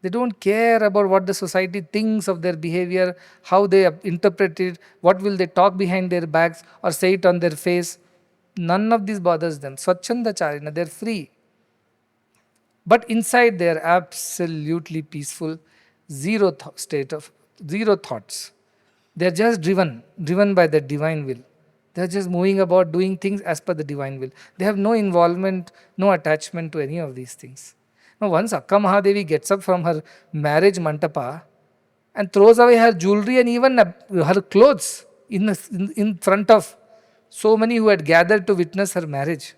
They don't care about what the society thinks of their behavior, how they interpret it, what will they talk behind their backs or say it on their face. None of this bothers them. Swachanda charina, they're free. But inside they are absolutely peaceful, zero thoughts. They are just driven by the divine will. They are just moving about doing things as per the divine will. They have no involvement, no attachment to any of these things. Now once Akka Mahadevi gets up from her marriage mantapa and throws away her jewelry and even her clothes in front of so many who had gathered to witness her marriage,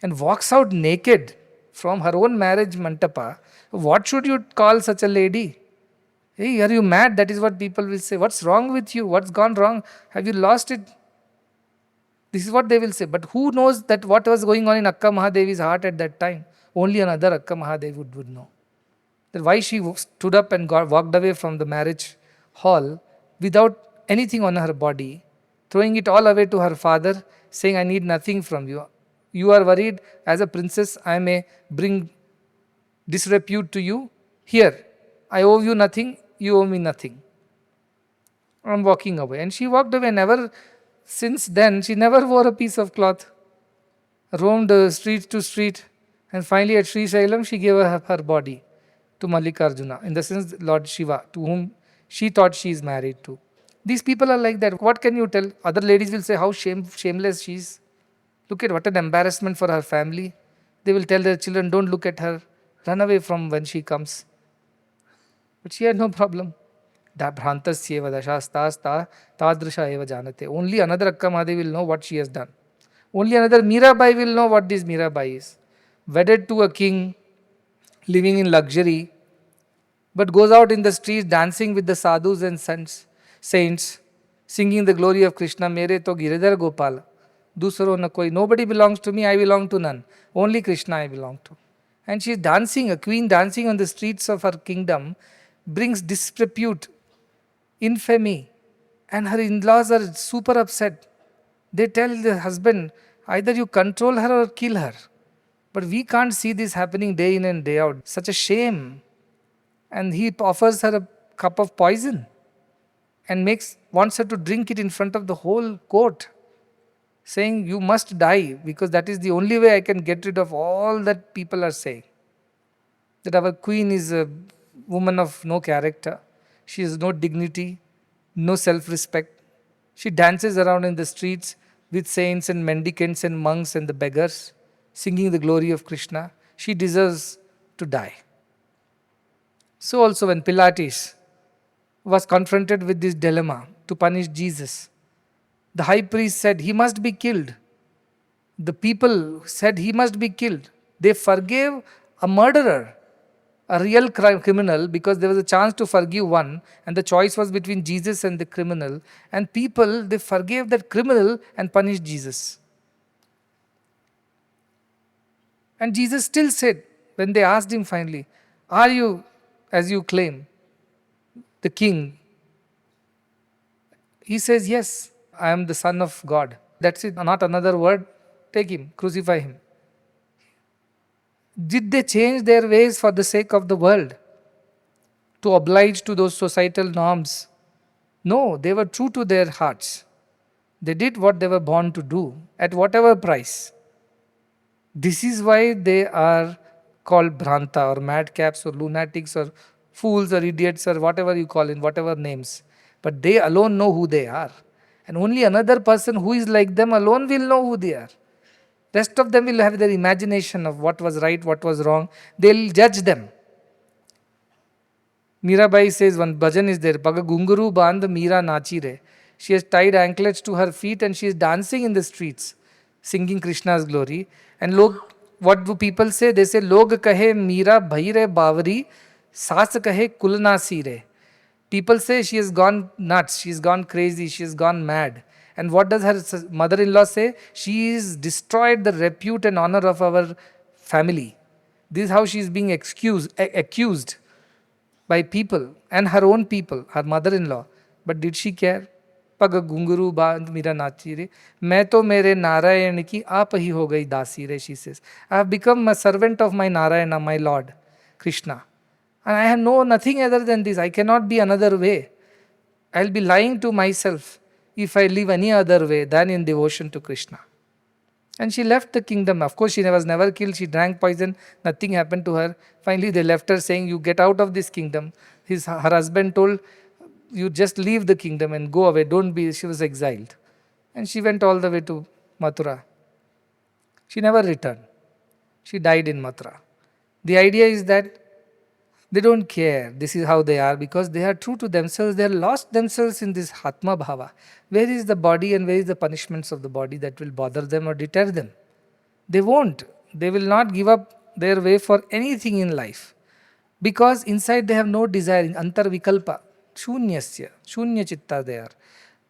and walks out naked from her own marriage mantapa, what should you call such a lady? Hey, are you mad? That is what people will say. What's wrong with you? What's gone wrong? Have you lost it? This is what they will say. But who knows that what was going on in Akka Mahadevi's heart at that time? Only another Akka Mahadevi would know. That why she stood up and walked away from the marriage hall without anything on her body, throwing it all away to her father, saying, I need nothing from you. You are worried as a princess, I may bring disrepute to you. Here, I owe you nothing, you owe me nothing. I'm walking away. And she walked away. Since then, she never wore a piece of cloth. Roamed street to street. And finally at Sri Shailam, she gave her body to Mallikarjuna. In the sense, Lord Shiva, to whom she thought she is married to. These people are like that. What can you tell? Other ladies will say how shameless she is. Look at what an embarrassment for her family. They will tell their children, don't look at her. Run away from when she comes. But she had no problem. Bhrantasya eva dashastas tadrisha eva janate. Only another Akka Mahadevi will know what she has done. Only another Mirabai will know what this Mirabai is. Wedded to a king, living in luxury, but goes out in the streets dancing with the sadhus and saints, singing the glory of Krishna. Mere to Giridhar Gopal. Dusaro na koi. Nobody belongs to me, I belong to none. Only Krishna I belong to. And she is dancing, a queen dancing on the streets of her kingdom brings disrepute, infamy, and her in-laws are super upset. They tell the husband, either you control her or kill her. But we can't see this happening day in and day out. Such a shame. And he offers her a cup of poison and wants her to drink it in front of the whole court, saying, you must die, because that is the only way I can get rid of all that people are saying. That our queen is a woman of no character. She has no dignity, no self-respect. She dances around in the streets with saints and mendicants and monks and the beggars, singing the glory of Krishna. She deserves to die. So also when Pilates was confronted with this dilemma to punish Jesus, the high priest said he must be killed. The people said he must be killed. They forgave a murderer, a real criminal, because there was a chance to forgive one, and the choice was between Jesus and the criminal. And people, they forgave that criminal and punished Jesus. And Jesus still said, when they asked him finally, are you, as you claim, the king? He says, yes, I am the Son of God. That's it, not another word. Take him, crucify him. Did they change their ways for the sake of the world, to oblige to those societal norms? No, they were true to their hearts. They did what they were born to do, at whatever price. This is why they are called Bhranta or madcaps or lunatics or fools or idiots or whatever you call in whatever names. But they alone know who they are. And only another person who is like them alone will know who they are. Rest of them will have their imagination of what was right, what was wrong. They'll judge them. Mirabai says one bhajan is there. Paga gunguru bandh Meera nachi re. She has tied anklets to her feet and she is dancing in the streets, singing Krishna's glory. And what do people say? They say, Log kahe Meera bhai re bavari, saas kahe kulnasi re. People say she has gone nuts, she has gone crazy, she has gone mad. And what does her mother-in-law say? She has destroyed the repute and honor of our family. This is how she is being accused by people and her own people, her mother-in-law. But did she care? Pag gunguru bandh Meera nachi re. Main to mere Narayan ki aap hi ho gayi dasi re, she says. I have become a servant of my Narayana, my Lord, Krishna. And I have nothing other than this. I cannot be another way. I'll be lying to myself if I live any other way than in devotion to Krishna. And she left the kingdom. Of course, she was never killed. She drank poison. Nothing happened to her. Finally, they left her saying, you get out of this kingdom. Her husband told, you just leave the kingdom and go away. Don't be. She was exiled. And she went all the way to Mathura. She never returned. She died in Mathura. The idea is that they don't care. This is how they are because they are true to themselves. They are lost themselves in this Atma Bhava. Where is the body and where is the punishments of the body that will bother them or deter them? They won't. They will not give up their way for anything in life. Because inside they have no desire. Antar vikalpa. Śūnyacitta they are.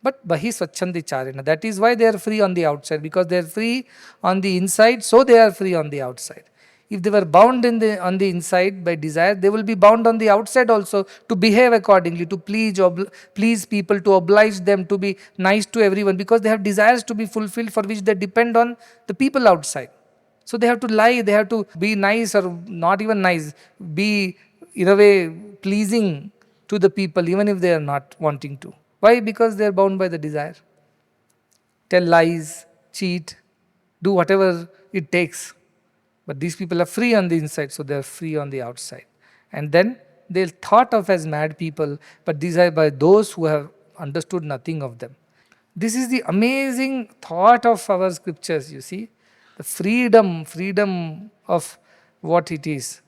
But bahi swachandi charena. That is why they are free on the outside. Because they are free on the inside, so they are free on the outside. If they were bound on the inside by desire, they will be bound on the outside also to behave accordingly, to please people, to oblige them, to be nice to everyone, because they have desires to be fulfilled for which they depend on the people outside. So they have to lie, they have to be nice or not even nice, be in a way pleasing to the people even if they are not wanting to. Why? Because they are bound by the desire. Tell lies, cheat, do whatever it takes. But these people are free on the inside, so they are free on the outside. And then they are thought of as mad people, but these are by those who have understood nothing of them. This is the amazing thought of our scriptures, you see. The freedom of what it is.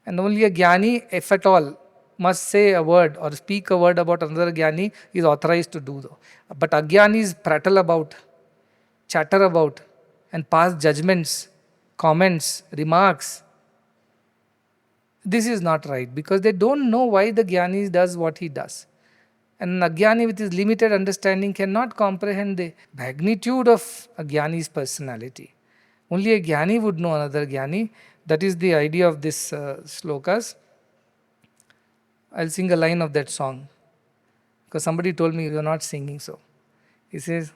And only a Jnāni, if at all, must say a word or speak a word about another Jnāni is authorized to do so. But Ajnanis prattle about, chatter about, and pass judgments, comments, remarks. This is not right because they don't know why the Jnāni does what he does. And an Ajnani with his limited understanding cannot comprehend the magnitude of a Jnāni's personality. Only a Jnāni would know another Jnāni. That is the idea of this slokas. I'll sing a line of that song because somebody told me you're not singing. So he says,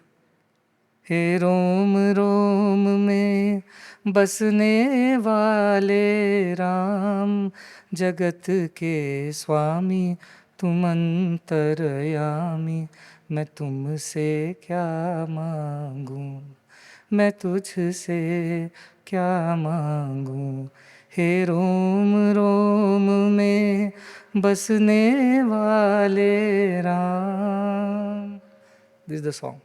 हे रोम रोम में बसने वाले राम, जगत के स्वामी तुम अंतरयामी, मैं तुमसे क्या मांगूं, मैं तुझसे क्या मांगूं, हे रोम रोम में बसने वाले Ram. This is the song.